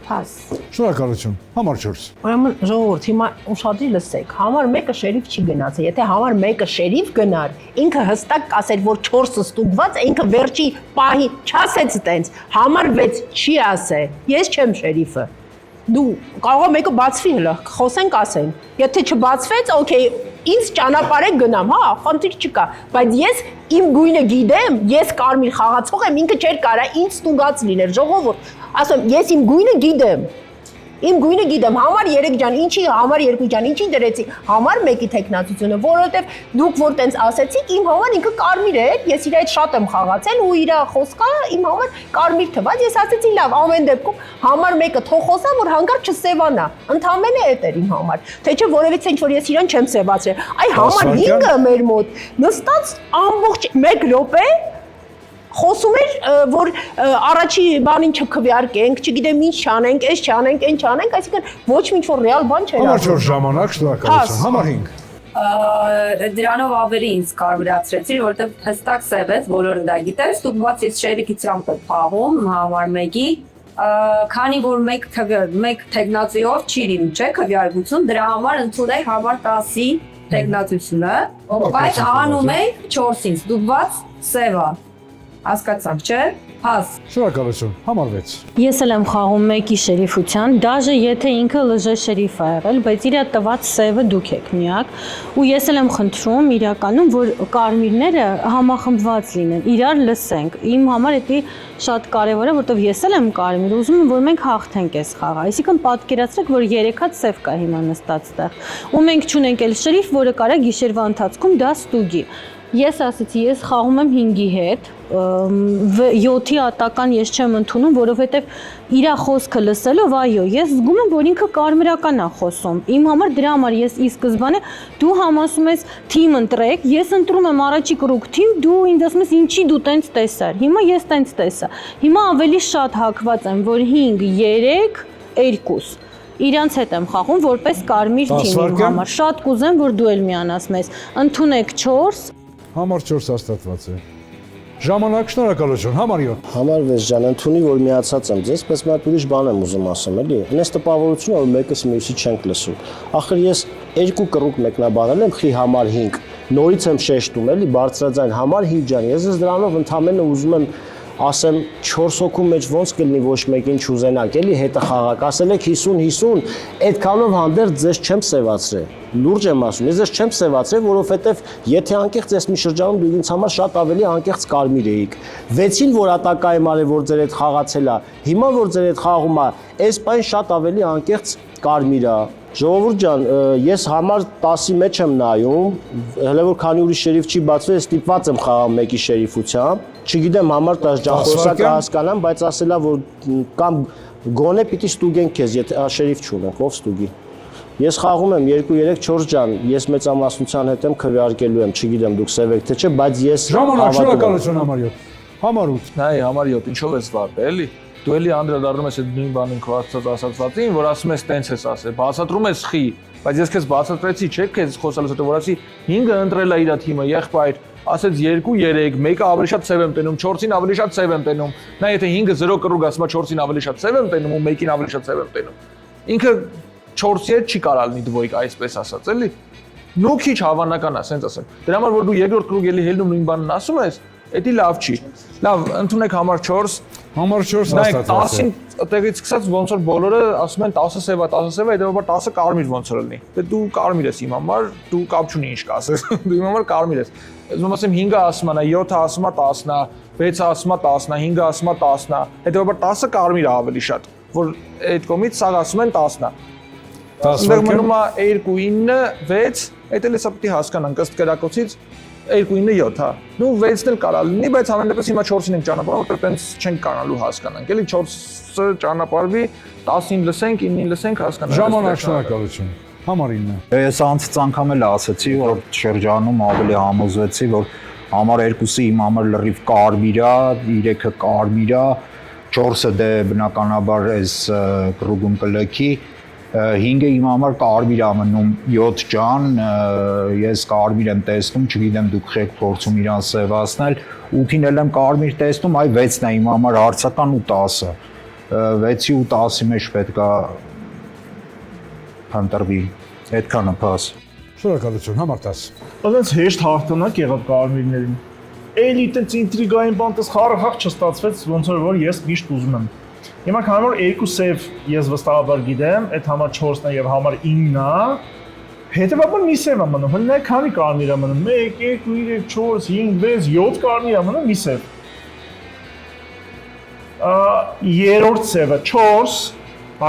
Փաս։ Շնորհակալություն, համար 4։ Ուրեմն ժողովուրդ, հիմա ուշադրի լսեք, համար 1-ը շերիֆ չի գնացել, եթե համար 1-ը շերիֆ գնար, ինքը հստակ կասեր, որ 4-ը ստուգված է, ինքը վերջի պահի չասեց տենց, համար 6 չի ասել, ես չեմ շերիֆը։ Դու կարող է մեկը բացվի հլը, խոսենք ասենք, եթե չբացվեց, օքեյ, ինձ ճանապարհեք գնամ, հա, խնդիր չկա, բայց ես իմ գույնը գիտեմ, ես կարմիր խաղացող եմ, ինքը չէր կարա ինձ ստուգած լիներ, ժողովուրդ, ասեմ, ես իմ գույնը գիտեմ, համար 3 ջան, ինչի, համար 2 ջան, ինչի դրեցի, համար 1-ի տեխնացությունը, որովհետև դուք որ տենց ասեցիք, իմ համար ինքը կարմիր է, ես իր այդ շատ եմ խաղացել ու իր խոսքը իմ համար կարմիր թվաց, ես ասեցի լավ, ամեն դեպքում համար 1-ը թող խոսա, որ հանկարծ չսևանա, ընդամենը էդ էր իմ համար, թե չէ որևիցե ինչ որ ես իրան չեմ սևացրել, այ համար 5-ը մեր մոտ նստած ամբողջ 1 րոպե խոսում էր, որ առաջի բանին չքվյարկենք, չգիտեմ ինչ չանենք, այս չանենք, այն չանենք, այսինքն ոչ մի ինչ որ ռեալ բան չէր։ Համար 4 ժամանակ, շնորհակալություն։ Համար 5։ Դրանով ավելի ինձ կարևորացրեցին, որովհետև հստակ սև է, բոլորը դա գիտեն, ստուգված ես շերիկությամբ է փաղում համար 1-ի, քանի որ մեկ տեխնացիով չի լինում, չէ՞, քվյարկություն, դրա համար ընդունել համար 10-ի տեխնացությունը, բայց անում ենք 4-ին, ստուգված սևա։ Հասկացանք, չէ՞։ Հաս։ Շնորհակալություն։ Համար 6։ Ես էլ եմ խաղում 1-ի շերիֆության, դաժե եթե ինքը լժե շերիֆ ա եղել, բայց իր տված սևը դուք եք միակ, ու ես էլ եմ խնդրում իրականում, որ կարմիրները համախմբված լինեն, իրար լսենք։ Իմ համար դա շատ կարևոր է, որովհետև ես էլ եմ կարմիր, ուզում եմ, որ մենք հաղթենք այս խաղը։ Այսինքն պատկերացրեք, որ 3 հատ սև կա հիմա նստած տեղ, ու մենք չունենք էլ շերիֆ, որը կարա գիշերվա ընթացքում դա ստուգի։ Ես ասացի, ես խաղում եմ 5-ի հետ, 7-ի ատական ես չեմ ընդունում, որովհետև իր խոսքը լսելով, այո, ես զգում եմ, որ ինքը կարմիրական է խոսում։ Իմ համար դրա համար ես ի սկզբանե դու համասում ես թիմ ընտրեք, ես ընտրում եմ առաջի կրուկ թիմ, դու ինձ ասում ես ինչի դու տենց տեսար։ Հիմա ես տենց տեսա։ Հիմա ավելի շատ հակված եմ, որ 5, 3, 2 իրանց հետ եմ խաղում որպես կարմիր թիմ իմ համար։ Շատ կուզեմ, որ դու էլ միանաս մեզ։ Ընդունեք 4 Համար 4 հաստատված է։ Ժամանակ, շնորհակալություն, համար 7։ Համար 6 ջան, ընդունի որ միացած եմ ձեզ, բայց մի ուրիշ բան եմ ուզում ասեմ, էլի։ Այնպես տպավորություն որ մեկս մյուսի չենք լսում։ Ախր ես 2 կռուկ մեկնաբանել եմ խի համար 5։ Նորից եմ շեշտում, էլի, բարձրաձայն համար 5 ջան։ Ես դրանով ընդամենը ուզում եմ ասեմ 4 հոգու մեջ ոնց կլինի ոչ մեկին չուզենակ, էլի հետը խաղակ, ասել եք 50-50, այդքանով հանդերձ ձեզ չեմ սևացրել, լուրջ եմ ասում, ես ձեզ չեմ սևացրել, որովհետև եթե անկեղծ ես մի շրջանում դու ինձ համար շատ ավելի անկեղծ կարմիր էիք, 6-ին որ ատակայում արել որ ձեր հետ խաղացել է, հիմա որ ձեր հետ խաղում է, այս բան շատ ավելի անկեղծ կարմիր է։ Ժողովուրդ ջան, ես համար 10-ի մեջ եմ նայում, հələ որ քանի ուրիշ շերիֆ չի բացվել, ստիպված եմ խաղամ 1-ի շերիֆությամբ, չգիտեմ համար 10 ջան խոսակը հասկանամ, բայց ասելա որ կամ գոնե պիտի ստուգենք քեզ, եթե շերիֆ չունենք, ով ստուգի։ Ես խաղում եմ 2-3 4 ջան, ես մեծամասնության հետ եմ քվեարկելու եմ, չգիտեմ դուք սև եք թե չէ, բայց ես ժամանակ շնորհակալություն համար 7։ Համար 8։ Նայ, համար 7, ինչով ես վարվել, էլի։ Դու էլի անդրադառնում ես այդ նույն բանին քո ասացվածին, որ ասում ես տենց ես ասել, բացատրում ես խի, բայց ես քեզ բացատրեցի, չէ՞, քեզ խոսալուց հետո որ ասի 5-ը ընտրել է իր թիմը, եղբայր, ասեց 2-3, մեկը ավելի շատ սև եմ տենում, 4-ին ավելի շատ սև եմ տենում։ Նա եթե 5-ը 0 կռուգ ասում է 4-ին ավելի շատ սև եմ տենում ու 1-ին ավելի շատ սև եմ տենում։ Ինքը 4-ի հետ չի կարա լինի դվոյք այսպես ասած, էլի։ Նու քիչ հավանական է, ասենց ասեմ։ Դրա համար որ դու երկրորդ կռուգ էլի հելնում նույն բանն ասում ես, դա լավ չի։ Լավ, ընդունեք համար 4։ Համար 4 հաստատված է։ 10-ին տեղից սկսած ոնց որ բոլորը ասում են 10-ը սևա, 10-ը սևա, հետեւաբար 10-ը կարմիր ոնց որ լինի։ Դե դու կարմիր ես իմ համար, դու կապ չունի ինչ կասես։ Դու իմ համար կարմիր ես։ Ուզում ասեմ 5-ը ասում է, 7-ը ասում է 10-ն է, 6-ը ասում է 10-ն է, 5-ը ասում է 10-ն է։ Հետեւաբար 10-ը կարմիր է ավելի շատ, որ այդ կողմից սաղ ասում են 10-ն է։ 10-ը մնում է 2, 9, 6, այդ էլ հեսա պիտի հասկանանք ըստ կերակոցից 2-9-7, հա։ Նու 6-ն էլ կարա լինի, բայց ամենապես հիմա 4-ին ենք ճանապարհում, որտեղ տենց չենք կանալու հասկանանք։ Էլի 4-ը ճանապարհվի, 10-ին լսենք, 9-ին լսենք, հասկանանք։ Ժամանակ շնորհակալություն։ Համար 9։ Ես անցած անգամ էլ ասացի, որ շրջանում ավելի համոզվեցի, որ համար 2-ը իմ համար լրիվ կարմիր է, 3-ը կարմիր է, 4-ը դե բնականաբար այս կռուգում կլքի, 5-ը իմ համար կարմիր է մնում 7 ջան, ես կարմիր եմ տեսնում, չգիտեմ դուք եք փորձում իրան սևացնել, 8-ին էլ եմ կարմիր տեսնում, այ 6-ն է իմ համար հարցական ու 10-ը, 6-ի ու 10-ի մեջ պետք է փնտրվի, այդքանը փաս։ Շնորհակալություն, համար 10։ Ոնց հեշտ հաղթանակ եղավ կարմիրներին։ Էլի տենց ինտրիգային բան տես խաղը չստացվեց, ոնց որ ես միշտ ուզում եմ։ Հիմա քանի որ 2 սև ես վստահաբար գիտեմ, այդ համար 4-ն է եւ համար 9-ն է, հետեւաբար մի սև է մնում, հենց քանի կարմիր է մնում, 1, 2, 3, 4, 5, 6, 7 կարմիր է մնում, մի սև։ Երրորդ սևը 4,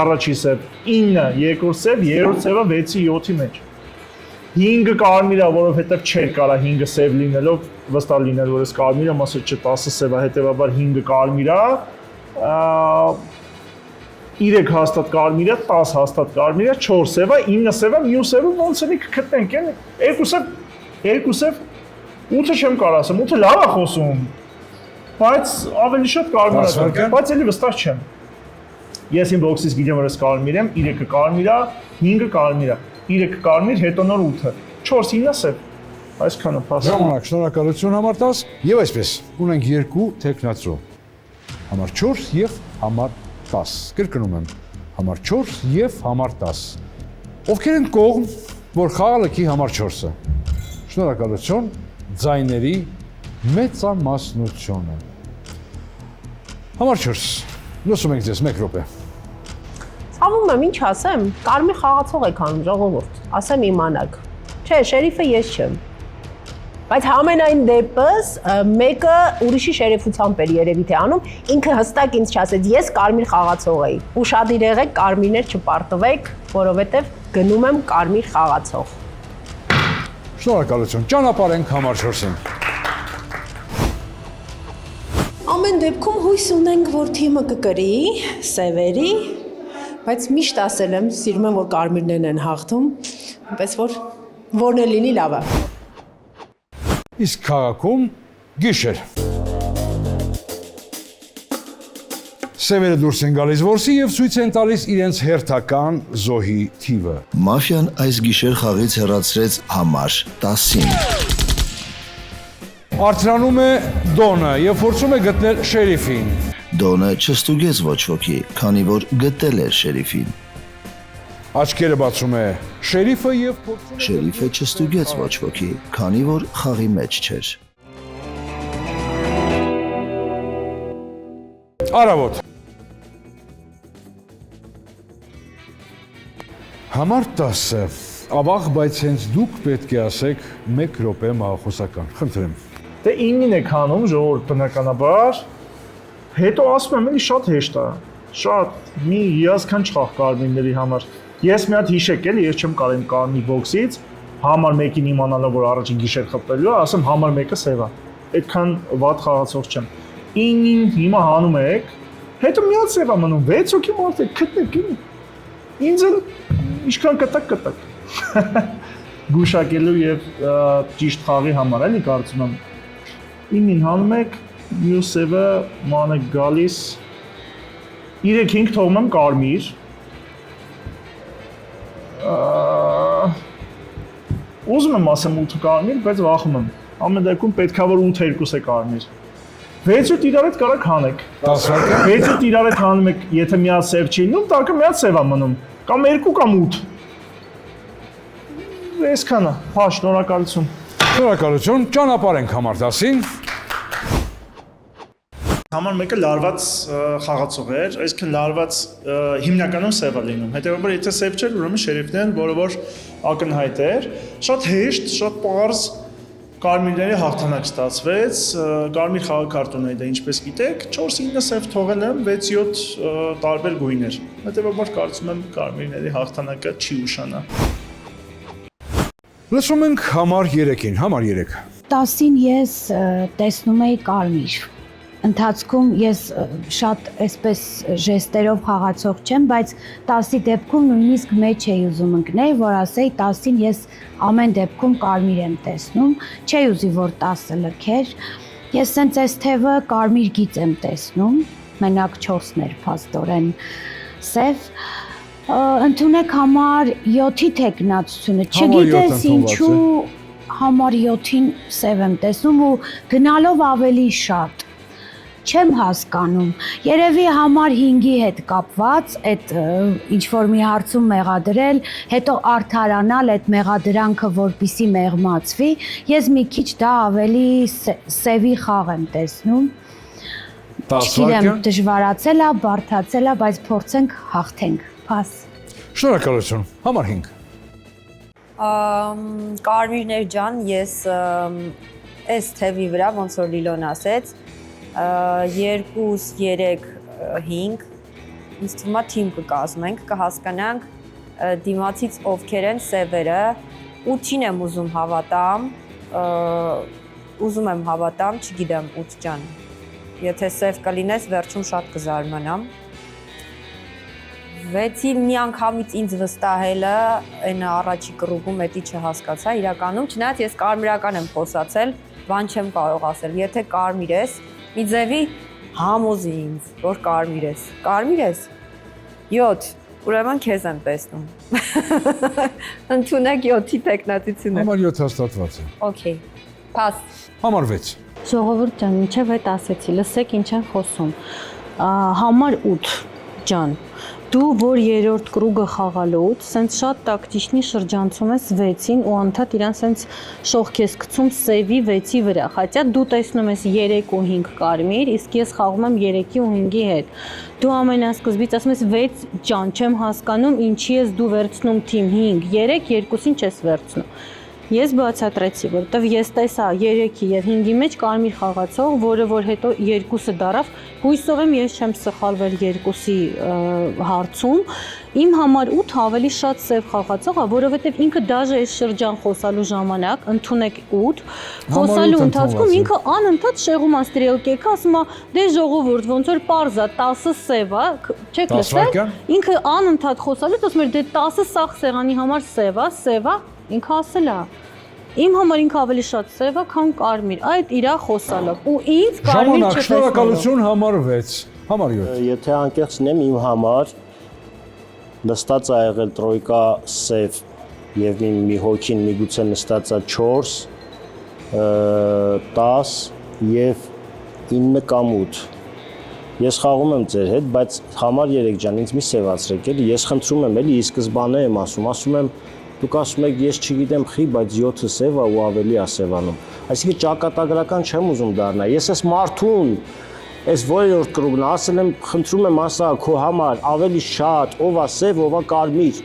առաջի սև 9, երկրորդ սև, երրորդ սևը 6-ի 7-ի մեջ։ 5-ը կարմիր է, որովհետև չէր կարա 5-ը սև լինելով վստահ լինել, որ ես կարմիր եմ, ասել չէ 10-ը սև է, հետևաբար 5-ը կարմիր է, 3 հաստատ կարմիր է, 10 հաստատ կարմիր է, 4 սև է, 9 սև է, մյուս սևը ոնց էլի կգտնենք, էլի 2 սև, 8-ը չեմ կարող ասեմ, 8-ը լավ է խոսում, բայց ավելի շատ կարմիր է, բայց էլի վստահ չեմ։ Ես իմ բոքսից գիտեմ, որ ես կարմիր եմ, 3-ը կարմիր է, 5-ը կարմիր է, 3-ը կարմիր, հետո նոր 8-ը, 4-9-ը սև։ Այսքանը փաստ։ Ժամանակ, շնորհակալություն համար 10 եւ այսպես ունենք երկու տեխնացու։ Համար 4 եւ համար 10։ Կրկնում եմ, համար 4 եւ համար 10։ Ովքեր են կողմ, որ խաղը լքի համար 4-ը։ Շնորհակալություն ձայների մեծամասնությունը։ Համար 4։ Լսում ենք ձեզ 1 րոպե։ Ցավում եմ, ինչ ասեմ, կարմիր խաղացող եք անում, ժողովուրդ, ասեմ իմանաք։ Չէ, շերիֆը ես չեմ։ Բայց համենայն դեպս մեկը ուրիշի շերեֆությամբ էր երևի թե անում, ինքը հստակ ինձ չասեց, ես կարմիր խաղացող էի։ Ուշադիր եղեք, կարմիրներ չպարտվեք, որովհետև գնում եմ կարմիր խաղացող։ Շնորհակալություն։ Ճանապարհենք համար 4-ին։ Ամեն դեպքում հույս ունենք, որ թիմը կկրի, սևերի, բայց միշտ ասել եմ, սիրում եմ, որ կարմիրներն են հաղթում, այնպես որ որն է լինի լավ է։ Իսկ քաղաքում գիշեր։ Սևերը դուրս են գալիս որսի եւ ցույց են տալիս իրենց հերթական զոհի թիվը։ Մաֆիան այս գիշեր խաղից հեռացրեց համար 10-ին։ Արթնանում է Դոնը եւ փորձում է գտնել շերիֆին։ Դոնը չստուգեց ոչ ոքի, քանի որ գտել էր շերիֆին։ Աչքերը բացում է շերիֆը եւ փորձում է Շերիֆը չստուգեց ոչ ոքի, քանի որ խաղի մեջ չէր։ Արավոտ։ Համար 10-ը։ Ավաղ, բայց հենց դուք պետք է ասեք 1 րոպե մահախոսական։ Խնդրեմ։ Դե 9-ին եք անում, ժողովուրդ բնականաբար։ Հետո ասում եմ, էլի շատ հեշտ է։ Շատ մի հիասքանչ խաղ կարմիրների համար։ Ես մի հատ հիշեք էլի, ես չեմ կարող իմ կարմիր բոքսից համար 1-ին իմանալով, որ առաջին գիշեր խփվելու է, ասեմ համար 1-ը սև է։ Այդքան վատ խաղացող չեմ։ 9-ին հիմա հանում եք, հետո մի հատ սև է մնում, 6 հոգի մարդ եք, գտնեք գինի։ Ինձ էլ ինչքան կտակ։ Գուշակելու եւ ճիշտ խաղի համար էլի կարծում եմ 9-ին հանում եք, մյուս սևը ման եք գալիս 3-5 թողում եմ կարմիր ուզում եմ ասեմ 8 կարմիր, բայց վախում եմ ամեն դեպքում պետքա որ 8-2 է կարմիր 6-ը իրար հետ կարակ հանեք 6-ը իրար հետ հանում եք, եթե մի հատ սև չի լինում, տակը մի հատ սև է մնում կամ 2 կամ 8 Այսքանը, հա, շնորհակալություն։ Շնորհակալություն, ճանապարհենք համար 10-ին։ Համար 1-ը լարված խաղացող էր, այսինքն լարված հիմնականում սև է լինում։ Հետևաբար եթե սև չէր, ուրեմն շերիֆն են, որը որ ակնհայտ էր, շատ հեշտ, շատ պարզ կարմիրների հաղթանակ ստացվեց, կարմիր խաղակարտոն է դա ինչպես գիտեք, 4-9 սև թողել եմ, 6-7 տարբեր գույներ։ Հետևաբար կարծում եմ կարմիրների հաղթանակը չի ուշանա։ Լսում ենք համար 3-ին, համար 3։ 10-ին ես տեսնում էի կարմիր։ Ընթացքում ես շատ այսպես ժեստերով խաղացող չեմ, բայց 10-ի դեպքում նույնիսկ մեջ էի ուզում ընկնել, որ ասեի 10-ին ես ամեն դեպքում կարմիր եմ տեսնում, չէի ուզի որ 10-ը լքեր։ Ես սենց այս թևը կարմիր գիծ եմ տեսնում, մենակ 4-ն էր փաստորեն սև։ Ընդունեք համար 7-ի տեխնացությունը, չգիտես ինչու համար 7-ին սև եմ տեսնում ու գնալով ավելի շատ, չեմ հասկանում, երևի համար 5-ի հետ կապված, այդ ինչ-որ մի հարցում մեղադրել, հետո արդարանալ այդ մեղադրանքը, որպիսի մեղմացվի, ես մի քիչ դա ավելի սևի խաղ եմ տեսնում, չգիտեմ դժվարացել է, բարդացել է, բայց փորձենք հաղթենք, փաս։ Շնորհակալություն, համար 5։ Կարմիրներ ջան, ես այս թևի վրա, ոնց որ Լիլոն ասեց, 2, 3, 5, ինձ թվում է թիմ կկազմենք, կհասկանանք դիմացից ովքեր են սևերը, 8-ին եմ ուզում հավատամ, չգիտեմ 8 ջան, եթե սև կլինես, վերջում շատ կզարմանամ, 6-ին մի անգամից ինձ վստահելը, այն առաջի կռուգում էտի չհասկացա, իրականում, չնայած ես կարմիրական եմ խոսացել, բան չեմ կարող ասել, եթե կարմիր ես, Մի ձևի համոզի ինձ, որ կարմիր ես։ Կարմիր ես։ 7, ուրեմն քեզ եմ տեսնում։ Ընդունեք 7-ի տեխնատությունը։ Համար 7 հաստատված է։ Okay։ Pass։ Համար 6։ Ժողովուրդ ջան, ինչև հետ ասեցի, լսեք ինչ են խոսում։ Համար 8 ջան, դու որ երրորդ կրուգը խաղալուց, սենց շատ տակտիչնի շրջանցում ես 6-ին ու անդադ իրան սենց շողք ես գցում սևի 6-ի վրա, խաչա դու տեսնում ես 3 ու 5 կարմիր, իսկ ես խաղում եմ 3-ի ու 5-ի հետ։ Դու ամենասկզբից ասում ես 6 ջան, չեմ հասկանում ինչի ես դու վերցնում թիմ 5, 3, 2-ին չես վերցնում։ Ես բացատրեցի, որովհետև ես տեսա 3-ի եւ 5-ի մեջ կարմիր խաղացող, որը որ հետո 2-ը դարավ, հույսով եմ ես չեմ սխալվել 2-ի հարցում։ Իմ համար 8 ավելի շատ սև խաղացող է, որովհետև ինքը դաժե այս շրջան խոսալու ժամանակ ընդունեք 8, խոսալու ընթացքում ինքը անընդհատ շեղում է ստրելկեքը, ասում է դե ժողովուրդ ոնց որ պարզա 10-ը սև է, չեք լսել։ Ինքը անընդհատ խոսալուց ասում էր դե 10-ը սաղ սեղանի համար սև է, ինքը ասել է։ Իմ համար ինքը ավելի շատ սև է, քան կարմիր, այդ իրա խոսալով։ Ու ինձ կարմիր չտեսնելով։ Շնորհակալություն համար 6, համար 7։ Եթե անկեղծ լինեմ, իմ համար նստած է եղել տրոյկա սև եւ մի հոգին միգուցե նստած է 4, 10 եւ 9 կամ 8։ Ես խաղում եմ ձեր հետ, բայց համար 3 ջան, ինձ մի սևացրեք էլի, ես խնդրում եմ էլի, ի սկզբանե եմ ասում եմ դուք ասում եք ես չգիտեմ խի, բայց 7-ը սև է ու ավելի է սևանում։ Այսինքն ճակատագրական չեմ ուզում դառնալ։ Ես այս մարդուն, այս որերորդ կրուգն ասել եմ, խնդրում եմ ասա քո համար ավելի շատ, ով է սև, ով է կարմիր։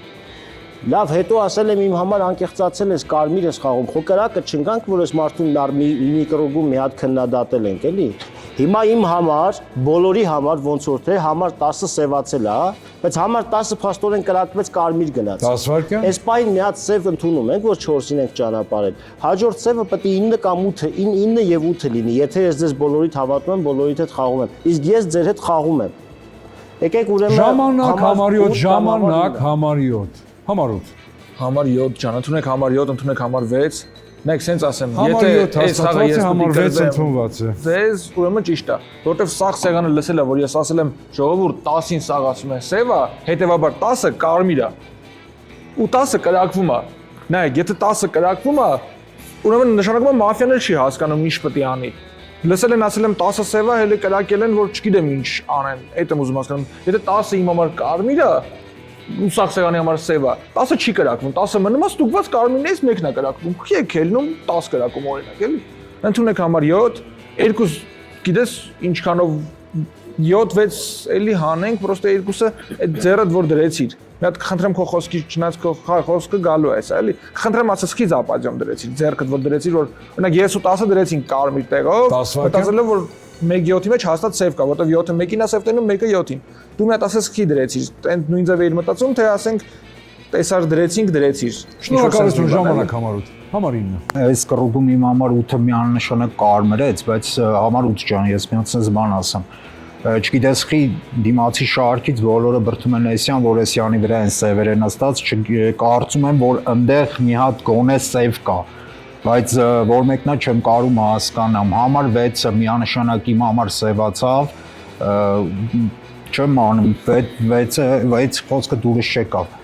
Լավ, հետո ասել եմ իմ համար անկեղծացել ես կարմիր ես խաղում։ Խո կրակը չընկանք, որ այս մարդուն մի կրուգում մի հատ քննադատել ենք, էլի։ Հիմա իմ համար, բոլորի համար ոնց որ թե համար 10-ը սևացել է, բայց համար 10-ը փաստորեն կրակվեց կարմիր գնաց։ 10 վայրկյան։ Այս պայն մի հատ սև ընդունում ենք, որ 4-ին ենք ճանապարհել։ Հաջորդ սևը պետք է 9 կամ 8, 9 եւ 8 լինի, եթե ես ձեզ բոլորիդ հավատում եմ, բոլորիդ հետ խաղում եմ։ Իսկ ես ձեր հետ խաղում եմ։ Եկեք ուրեմն ժամանակ համար 7, ժամանակ համար 7, համար 8։ Համար 7 ջան, ընդունեք համար 7, ընդունեք համար 6։ Մեկ սենց ասեմ, եթե այս խաղը ես համար 6 ընդունված է։ Ձեզ ուրեմն ճիշտ է, որովհետև սաղ սեղանը լսել է, որ ես ասել եմ ժողովուրդ 10-ին սաղ ասում են սև է, հետևաբար 10-ը կարմիր է։ Ու 10-ը կրակվում է։ Նայեք, եթե 10-ը կրակվում է, ուրեմն նշանակում է մաֆիաներ չի հասկանում ինչ պետք է անի։ Լսել են ասել եմ 10-ը սև է, հենց կրակել են, որ չգիտեմ ինչ անեն։ Այդ եմ ուզում հասկանում։ Եթե 10-ը իմ համար կարմիր է, ու սաղ սեղանի համար սև է, 10-ը չի կրակվում, 10-ը մնում է ստուգված կարմիրներից մեկն է կրակվում, եք ելնում 10 կրակում օրինակ, էլի։ Ընդունեք համար 7, 2 գիտես ինչքանով 7-6 էլի հանենք, պրոստը 2-ը այդ ձեռդ որ դրեցիր։ Մի հատ խնդրեմ քո խոսքի չնայած քո խոսքը գալու է, սա էլի։ Խնդրեմ ասես խի զապադյամ դրեցիր, ձեռքդ որ դրեցիր, որ օրինակ ես ու 10-ը դրեցին կարմիր տեղով, մտածելով որ 1-7-ի մեջ հաստատ սև կա, որտեվ 7-ը 1-ին է սև տենում, 1-ը 7-ին։ Դու մի հատ ասես խի դրեցիր, այդ նույն ձև էիր մտածում, թե ասենք տեսար դրեցինք, դրեցիր։ Շնորհակալություն ժամանակ համար 8, համար 9։ Այս կռուգում իմ համար 8-ը միանշանակ կարմրեց, բայց համար 8 ջան, ես մի հատ sense բան ասեմ։ Չգիտես խի դիմացի շարքից բոլորը բրթում են Էսյան, որ Էսյանի վրա են սևերը նստած, կարծում եմ, որ այնտեղ մի հատ գոնե սև կա։ Բայց որ մեկնա չեմ կարում հասկանամ, համար 6-ը միանշանակ իմ համար սևացավ, չեմ անում, 6 խոսքը դուրս չեկավ,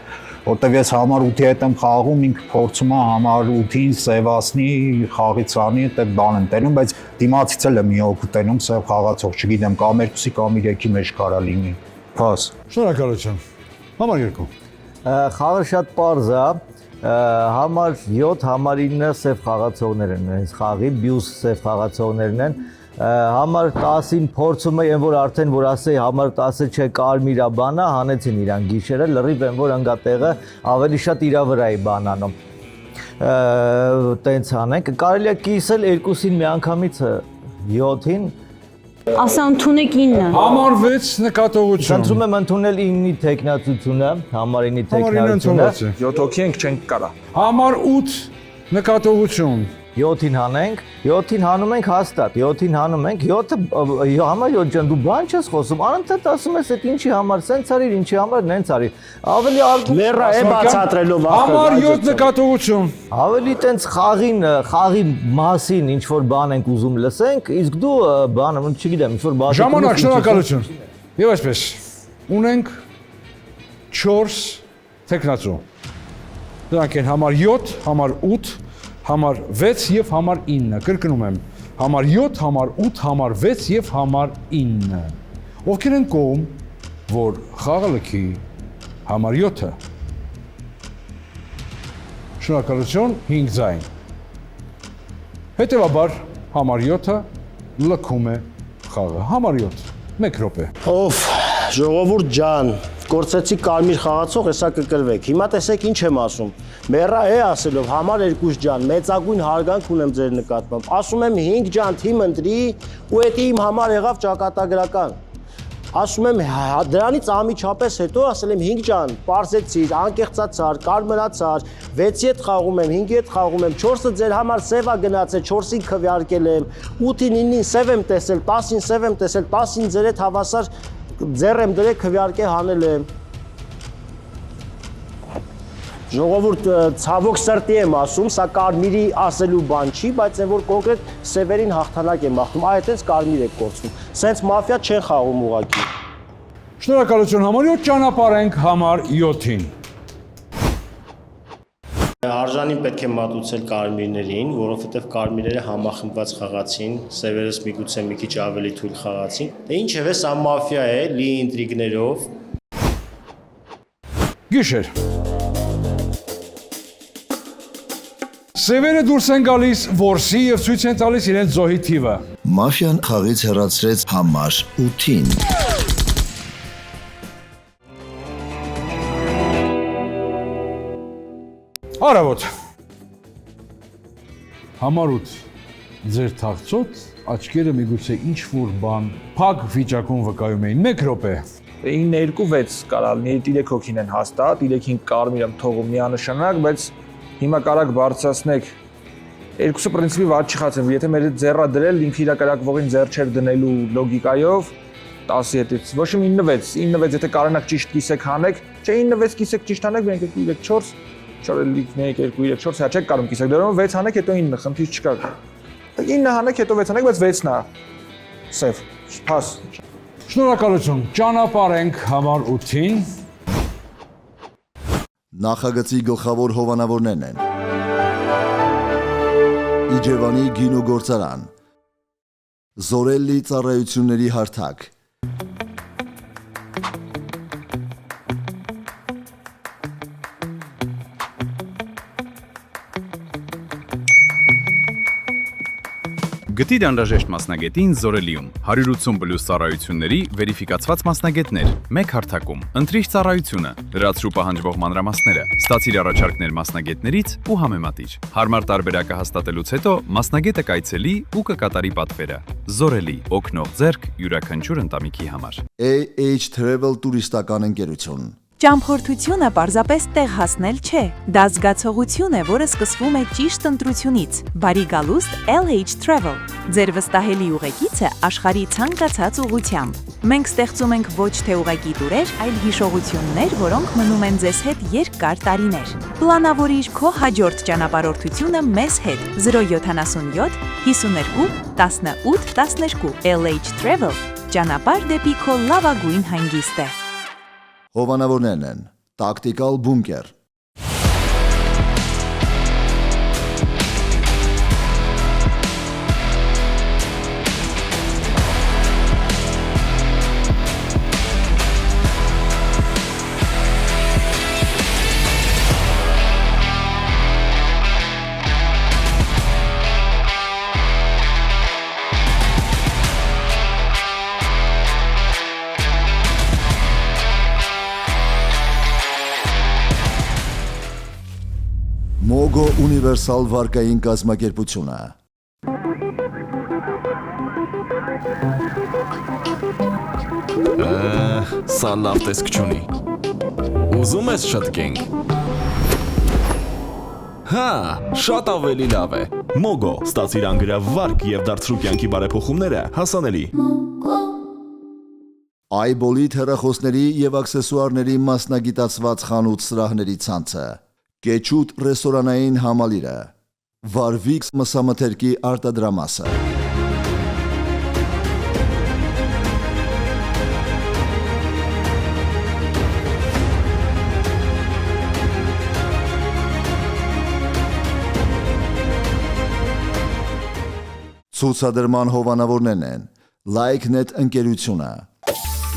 որտեվ ես համար 8-ի հետ եմ խաղում, ինքը փորձում է համար 8-ին սևացնի, խաղից անի, այդ բան եմ տենում, բայց դիմացից էլ է մի հոգու տենում սև խաղացող, չգիտեմ, կամ 2-ի կամ 3-ի մեջ կարա լինի։ Փաս։ Շնորհակալություն։ Համար 2։ Խաղը շատ պարզ է, համար 7, համար 9 սև խաղացողներ են այս խաղի, բյուս սև խաղացողներն են, համար 10-ին փորձում եմ, որ արդեն որ ասեի համար 10-ը չէ կարմիրա բանա, հանեցին իրան գիշերը, լրիվ եմ, որ ընկատեղը ավելի շատ իրա վրա է բանանում, տենց հանենք, կարելի է կիսել 2-ին մի անգամից 7-ին, ասա ընդունեք 9։ Համար 6 նկատողություն։ Խնդրում եմ ընդունել 9-ի տեխնացությունը, համար 9-ի տեխնացությունը։ 7 հոգի ենք չենք կարա։ Համար 8 նկատողություն։ 7-ին հանենք, 7-ին հանում ենք հաստատ, 7-ին հանում ենք, 7-ը համար 7 ջան, դու բան չես խոսում, անընդհատ ասում ես այդ ինչի համար սենց արիր, ինչի համար նենց արիր։ Ավելի Լերա է բացատրելով Համար 7 նկատողություն։ Ավելի տենց խաղի մասին ինչ որ բան ենք ուզում լսենք, իսկ դու բանը, չգիտեմ, ինչ որ բան։ Ժամանակ, շնորհակալություն։ Եվ այսպես, ունենք 4 տեխնացու։ Դրանք են համար 7, համար 8, համար 6 եւ համար 9։ Կրկնում եմ, համար 7, համար 8, համար 6 եւ համար 9։ Ովքեր են կողմ, որ խաղը լքի համար 7-ը։ Շնորհակալություն 5 ձայն։ Հետևաբար համար 7-ը լքում է խաղը։ Համար 7, 1 րոպե։ Ով ժողովուրդ ջան, կորցեցի կարմիր խաղացող, հեսա կկրվեք։ Հիմա տեսեք ինչ եմ ասում։ Մեռա է ասելով համար 2 ջան, մեծագույն հարգանք ունեմ ձեր նկատմամբ։ Ասում եմ 5 ջան թիմ ընտրի ու դա իմ համար եղավ ճակատագրական։ Ասում եմ դրանից ամիջապես հետո ասել եմ 5 ջան, պարզեցիր, անկեղծացար, կարմրացար, 6-ի հետ խաղում եմ, 5-ի հետ խաղում եմ, 4-ը ձեր համար սև է գնացել, 4-ին քվեարկել եմ, 8-ին 9-ին սև եմ տեսել, 10-ին սև եմ տեսել, 10-ին ձեր հետ հավասար ձեռ եմ դրել քվեարկե հանել եմ։ Ժողովուրդ ցավոք սրտի եմ ասում, սա կարմիրի ասելու բան չի, բայց այն որ կոնկրետ սևերին հաղթանակ եմ մաղթում, այդտենց կարմիր է կորցնում։ Սենց մաֆիա չեն խաղում ուղղակի։ Շնորհակալություն համար 7 ճանապարհ ենք համար 7-ին։ Արժանին պետք է մատուցել կարմիրներին, որովհետև կարմիրները համախմբված խաղացին, սևերս միգուցե մի քիչ ավելի թույլ խաղացին։ Դե ինչևէ սա մաֆիա է, լի ինտրիգներով։ Գիշեր։ Սևերը դուրս են գալիս որսի եւ ցույց են տալիս իրենց զոհի թիվը։ Մաֆիան խաղից հեռացրեց համար 8-ին։ Արավոտ։ Համար 8 ձեր թաղծոտ աչքերը միգուցե ինչ որ բան փակ վիճակում վկայում էին 1 րոպե։ 9-2-6 կարալ 3 հոգին են հաստատ, 3-ին կարմիր եմ թողում միանշանակ, բայց հիմա կարակ բարձրացնեք երկուսը պրինցիպի վատ չխացեմ, եթե մեր ձեռա դրել ինքը իրակարակվողին ձեռ չեր դնելու լոգիկայով 10-ի հետից, ոչ մի 9-6, եթե կարողանաք ճիշտ կիսեք հանեք, չէ 9-6 կիսեք ճիշտ հանեք, 1 2 3 4 4 1 2 3 4 հա չեք կարող կիսեք, դրանով 6 հանեք, հետո 9, խնդիր չկա։ 9 հանեք, հետո 6 հանեք, բայց 6-ն է։ Սև, փաս։ Շնորհակալություն, ճանապարհ ենք համար 8-ին։ Նախագծի գլխավոր հովանավորներն են Իջևանի գինու գործարան, Զորելլի ծառայությունների հարթակ, Գտիր անհրաժեշտ մասնագետին Զորելիում 180+ ծառայությունների վերիֆիկացված մասնագետներ, 1 հարթակում, ընտրիչ ծառայությունը, լրացրու պահանջվող մանրամասները, ստացիր առաջարկներ մասնագետներից ու համեմատիր։ Հարմար տարբերակը հաստատելուց հետո մասնագետը կայցելի ու կկատարի պատվերը։ Զորելի, օգնող ձեռք յուրաքանչյուր ընտանիքի համար։ AH Travel տուրիստական ընկերություն։ Ճամփորդությունը պարզապես տեղ հասնել չէ։ Դա զգացողություն է, որը սկսվում է ճիշտ ընտրությունից։ Բարի գալուստ LH Travel։ Ձեր վստահելի ուղեկիցը աշխարհի ցանկացած ուղղությամբ։ Մենք ստեղծում ենք ոչ թե ուղեկի տուրեր, այլ հիշողություններ, որոնք մնում են ձեզ հետ երկար տարիներ։ Պլանավորիր քո հաջորդ ճանապարհորդությունը մեզ հետ 077 52 18 12 LH Travel։ Ճանապարհ դեպի քո լավագույն հանգիստը։ Հովանավորներն են Տակտիկալ բունկեր, Մոգո ունիվերսալ վարկային կազմակերպությունը, Սա լավ տեսք չունի։ Ուզում ես շտկենք։ Հա, շատ ավելի լավ է։ Մոգո, ստացիր անգրավարկ եւ դարձրու կյանքի բարեփոխումները հասանելի։ iBolit հեռախոսների եւ աքսեսուարների մասնագիտացված խանութ սրահների ցանցը, Կեչուտ ռեստորանային համալիրը, Վարվիքս մսամթերքի արտադրամասը։ Ցուցադրման հովանավորներն են LikeNet ընկերությունը,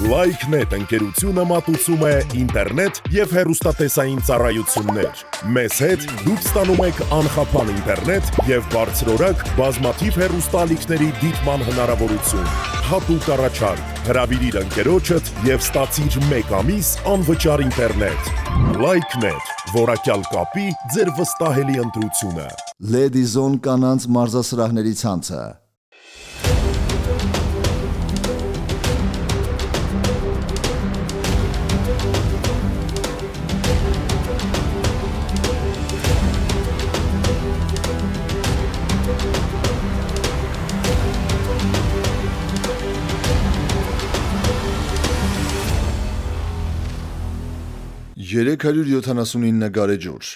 LikeNet ընկերությունը մատուցում է ինտերնետ եւ հեռուստատեսային ծառայություններ։ Մեզ հետ դուք ստանում եք անխափան ինտերնետ եւ բարձրորակ բազմաթիվ հեռուստաալիքների դիտման հնարավորություն։ Հատուկ առաջարկ, հրավիրիր ընկերոջդ եւ ստացիր 1 ամիս անվճար ինտերնետ։ LikeNet, որակյալ կապի ձեր վստահելի ընտրությունը։ Ledizon կանանց մարզասրահների ցանցը, $379 գարեջուր,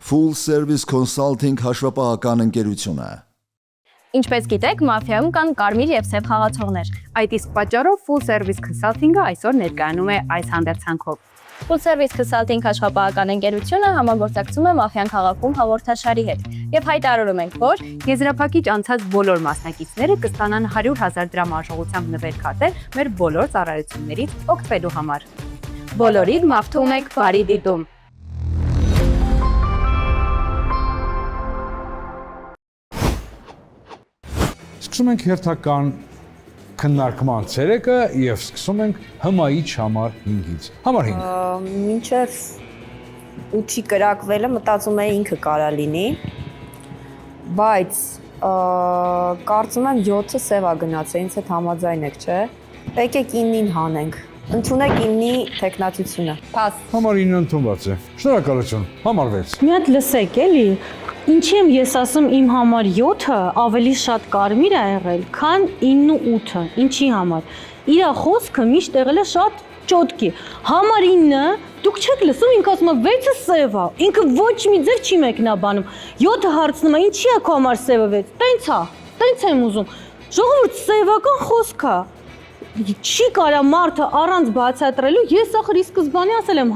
Full Service Consulting հաշվապահական ընկերությունը, Ինչպես գիտեք, մաֆիայում կան կարմիր եւ սև խաղացողներ։ Այդ իսկ պատճառով Full Service Consulting-ը այսօր ներկայանում է այս հանդերձանքով։ Full Service Consulting հաշվապահական ընկերությունը համագործակցում է Մաֆիան քաղաքում հաղորդաշարի հետ եւ հայտարարում ենք, որ եզրափակիչ անցած բոլոր մասնակիցները կստանան 100,000 դրամ արժողությամբ նվերքատեր մեր բոլոր ծառայություններից օգտվելու համար։ Բոլորիդ մաղթում ենք բարի դիտում։ Սկսում ենք հերթական քննարկման ցերեկը եւ սկսում ենք հմայիչ համար 5-ից։ Համար 5։ Մինչև 8-ի կրակվելը մտածում էի ինքը կարա լինի, բայց կարծում եմ 7-ը սևա գնացել, ինձ հետ համաձայն եք, չէ։ Եկեք 9-ին հանենք։ Ընդունեք 9-ի տեխնատությունը։ Փաս։ Համար 9 ընդունված է։ Շնորհակալություն։ Համար 6։ Մի հատ լսեք, էլի։ Ինչի եմ ես ասում իմ համար 7-ը ավելի շատ կարմիր է եղել, քան 9 ու 8-ը։ Ինչի համար։ Իրա խոսքը միշտ եղել է շատ ճոտկի։ Համար 9-ը դուք չեք լսում, ինքը ասում է 6-ը սև է։ Ինքը ոչ մի ձև չի մեկնաբանում։ 7-ը հարցնում է, ինչի է քո համար սևը 6։ Տենց է, տենց եմ ուզում։ Ժողովուրդ, սևական խոսք է։ Չի կարա մարդը առանց բացատրելու, ես ախր ի սկզբանե ասել եմ,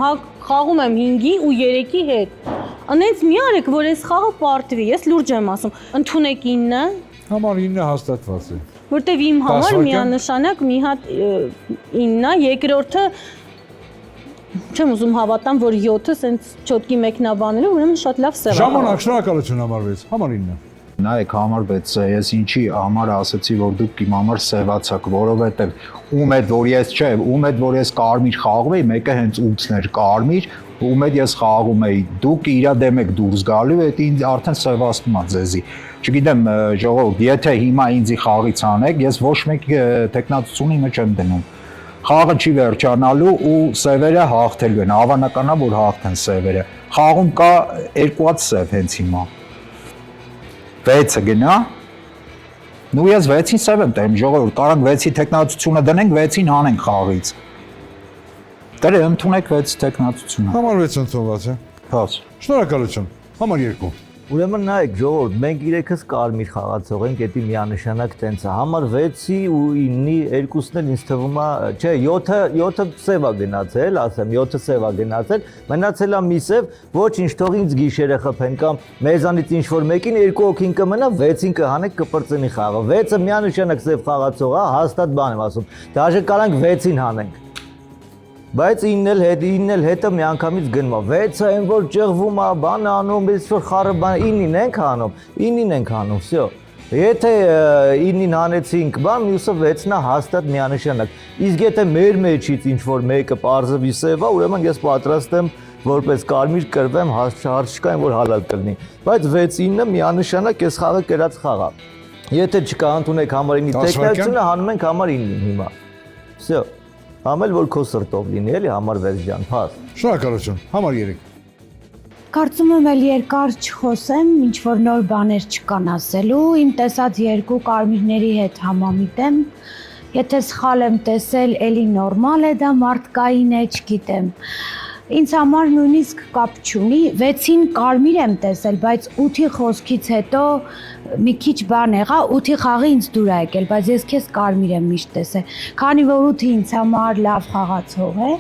խաղում եմ 5-ի ու 3-ի հետ։ Անենց մի արեք, որ այս խաղը պարտվի, ես լուրջ եմ ասում, ընդունեք 9-ը։ Համար 9-ը հաստատված է։ Որտեվ իմ համար միանշանակ մի հատ 9-ը, երկրորդը չեմ ուզում հավատամ, որ 7-ը սենց չոտկի մեկնաբանելու, ուրեմն շատ լավ սև է։ Ժամանակ, շնորհակալություն համար 6, համար 9։ Նայեք համար 6-ը, ես ինչի համար ասացի, որ դուք իմ համար սևացաք, որովհետև ում հետ որ ես չէ, ում հետ որ ես կարմիր խաղում էի, մեկը հենց 8-ն էր կարմիր, ում հետ ես խաղում էի, դուք իրա դեմ եք դուրս գալու, դա ինձ արդեն սևացնում է ձեզի։ Չգիտեմ, ժողովուրդ, եթե հիմա ինձի խաղից անեք, ես ոչ մեկ տեխնատություն իմը չեմ դնում։ Խաղը չի վերջանալու ու սևերը հաղթելու են, հավանական է, որ հաղթեն սևերը։ Խաղում կա 2 հատ սև հենց հիմա։ 6-ը գնա։ Նու ես 6-ին սև եմ տեմ, ժողովուրդ, կարանք 6-ի տեխնատությունը դնենք, 6-ին հանենք խաղից։ Դե ընդունեք 6 տեխնատությունը։ Համար 6 ընդունված է։ Փաս։ Շնորհակալություն։ Համար 2։ Ուրեմն նայեք ժողովուրդ, մենք իրեքս կարմիր խաղացող ենք, դա միանշանակ տենց է։ Համար 6-ի ու 9-ի երկուսն էլ ինձ թվում է, չէ, 7-ը սև է գնացել, ասեմ, 7-ը սև է գնացել, մնացել է մի սև, ոչինչ թող ինձ գիշերը խփեն կամ մեզանից ինչ որ մեկին 2 հոգին կմնա, 6-ին կհանեք կպրծնի խաղը։ 6-ը միանշանակ սև խաղացող է, հաստատ բան եմ ասում։ Դաժե կարանք 6-ին հանենք։ Բայց 9-ն էլ հետը միանգամից գնում է 6-ը այն որ ճղվում է, բան անում, ես որ խառը բան 9-ին ենք անում, 9-ին ենք անում, всё։ Եթե 9-ին հանեցինք, բան մյուսը 6-ն է հաստատ միանշանակ։ Իսկ եթե մեր մեջից ինչ որ մեկը պարզվի սև է, ուրեմն ես պատրաստ եմ որպես կարմիր կրվեմ, հարց չկա որ հալալ կլինի։ Բայց 6-9-ը միանշանակ այս խաղը կրած խաղ է։ Եթե չկա ընդունեք համար 9-ի տեխնիկությունը, հանում ենք համար 9-ին հիմա։ Всё։ Համել որ քո սրտով լինի, էլի համար 6 ջան, փաս։ Շնորհակալություն, համար 3։ Կարծում եմ էլ երկար չխոսեմ, ինչ որ նոր բաներ չկան ասելու, իմ տեսած 2 կարմիրների հետ համամիտ եմ։ Եթե սխալ եմ տեսել, էլի նորմալ է դա, մարդկային է, չգիտեմ։ Ինձ համար նույնիսկ կապ չունի, 6-ին կարմիր եմ տեսել, բայց 8-ի խոսքից հետո մի քիչ բան եղա, 8-ի խաղը ինձ դուր է եկել, բայց ես քեզ կարմիր եմ միշտ տեսել։ Քանի որ 8-ը ինձ համար լավ խաղացող է,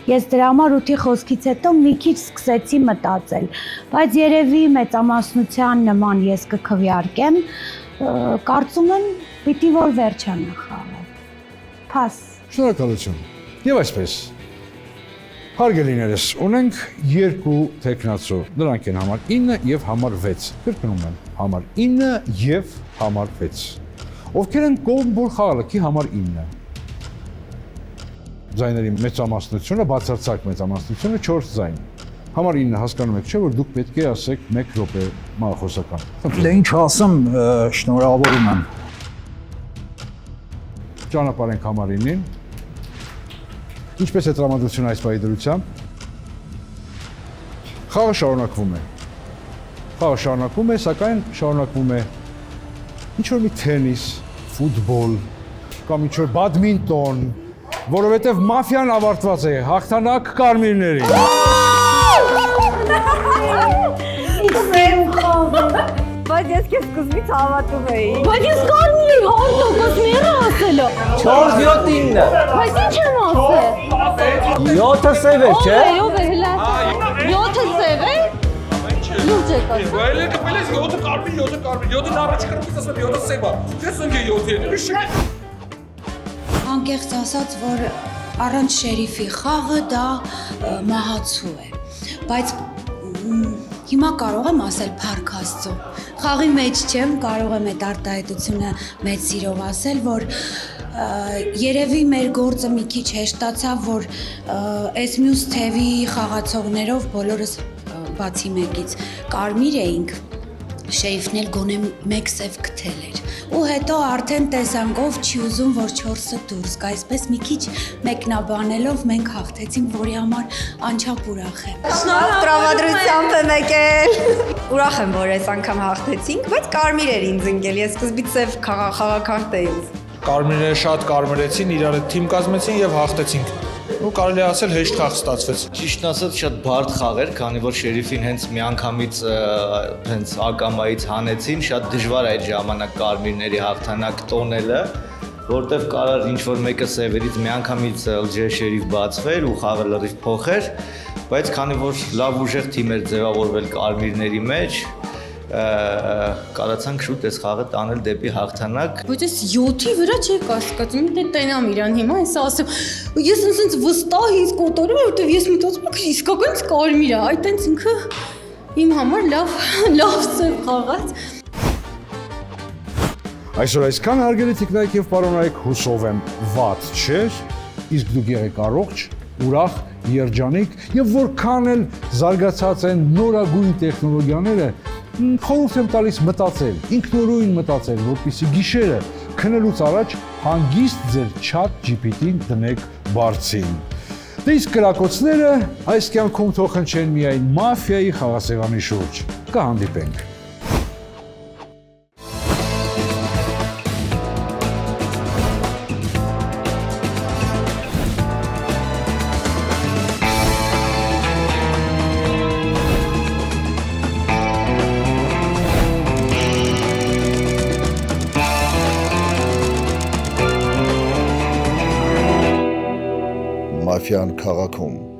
ես դրա համար 8-ի խոսքից հետո մի քիչ սկսեցի մտածել, բայց երևի մեծամասնության նման ես կքվեարկեմ, կարծում եմ պիտի որ վերջանա խաղը։ Փաս։ Շնորհակալություն։ Եվ այսպես Հարգելիներս, ունենք 2 տեխնացու, դրանք են համար 9 և համար 6, կրկնում եմ, համար 9 և համար 6, ովքեր են կողմ որ խաղալքի համար 9, ձայների մեծամասնությունը, բացարձակ մեծամասնությունը 4 ձայն, համար 9 հասկանում եք չէ, որ դուք պետք է ասեք 1 րոպե մախոսական։ Դե ինչ ասեմ, շնորհավորում եմ։ Ճանապարհ ենք համար 9-ին։ Ինչպես է տրամադրությունը այս պահի դրությամբ։ Խաղը շարունակվում է։ Խաղը շարունակվում է, սակայն շարունակվում է ինչ-որ մի թենիս, ֆուտբոլ կամ ինչ-որ բադմինտոն, որովհետև մաֆիան ավարտված է, հաղթանակ կարմիրների։ Բայց ես քեզ սկզբից հավատում էի։ Բայց ես կարմիր եմ, 100% մերը ասելա։ 4-7-9։ Բայց ինչ եմ ասել։ 7-ը սև է, չէ։ Ով է հլա։ 7-ը սև է։ Լուրջ եք ասել։ Բայց ելես 7-ը կարմիր, 7-ը կարմիր, 7-ին առաջ կրկից ասեմ 7-ը սև է։ Ես ընկե 7-ը, շիկ։ Անկեղծ ասած, որ առանց շերիֆի խաղը դա մահացու է։ Բայց հիմա կարող եմ ասել փառք Աստծո։ Խաղի մեջ չեմ, կարող եմ այդ արտահայտությունը մեծ սիրով ասել, որ երևի մեր գործը մի քիչ հեշտացավ, որ այս մյուս թևի խաղացողներով բոլորս բացի մեկից կարմիր էինք, շեյֆն էլ գոնե մեկ սև գտել էր։ Ու հետո արդեն տեսանկով չի ուզում, որ 4-ը դուրս գա, այսպես մի քիչ մեկնաբանելով մենք հաղթեցինք, որի համար անչափ ուրախ եմ։ Տրամադրությամբ եմ եկել։ Ուրախ եմ, որ այս անգամ հաղթեցինք, բայց կարմիր էր ինձ ընկել, ես սկզբից սև խաղաքարտ էի ուզում։ Կարմիրները շատ կարմրեցին, իրար հետ թիմ կազմեցին եւ հաղթեցինք։ Ու կարելի ասել հեշտ խաղ ստացվեց։ Ճիշտն ասած շատ բարդ խաղ էր, քանի որ շերիֆին հենց միանգամից հենց ակամայից հանեցին, շատ դժվար է այդ ժամանակ կարմիրների հաղթանակ տոնելը, որտեղ կարար ինչ-որ մեկը սևերից միանգամից լջե շերիֆ բացվեր ու խաղը լրիվ փոխեր, բայց քանի որ լավ ուժեղ թիմ էր ձևավորվել կարմիրների մեջ, կարացանք շուտ այս խաղը տանել դեպի հաղթանակ։ Բայց ես 7-ի վրա չէի կասկածում, դե տենամ իրան հիմա, ես ասեմ, ես ինձ վստահ ինձ կոտորում, որովհետև ես մտածում եմ, իսկական կարմիր է, այդ տենց ինքը իմ համար լավ սև խաղաց։ Այսօր այսքան հարգելի տիկնայք եւ պարոնայք, հուսով եմ վատ չէր, իսկ դուք եղեք առողջ, ուրախ, երջանիկ եւ որքան էլ զարգացած են նորագույն տեխնոլոգիաները, խորհուրդ եմ տալիս մտածել, ինքնուրույն մտածել, որպեսզի գիշերը քնելուց առաջ հանգիստ ձեր chat GPT-ին դնեք բարձին։ Դե իսկ կրակոցները այս կյանքում թող հնչեն միայն մաֆիայի խաղասեղանի շուրջ։ Կհանդիպենք։ մաֆիան քաղաքում։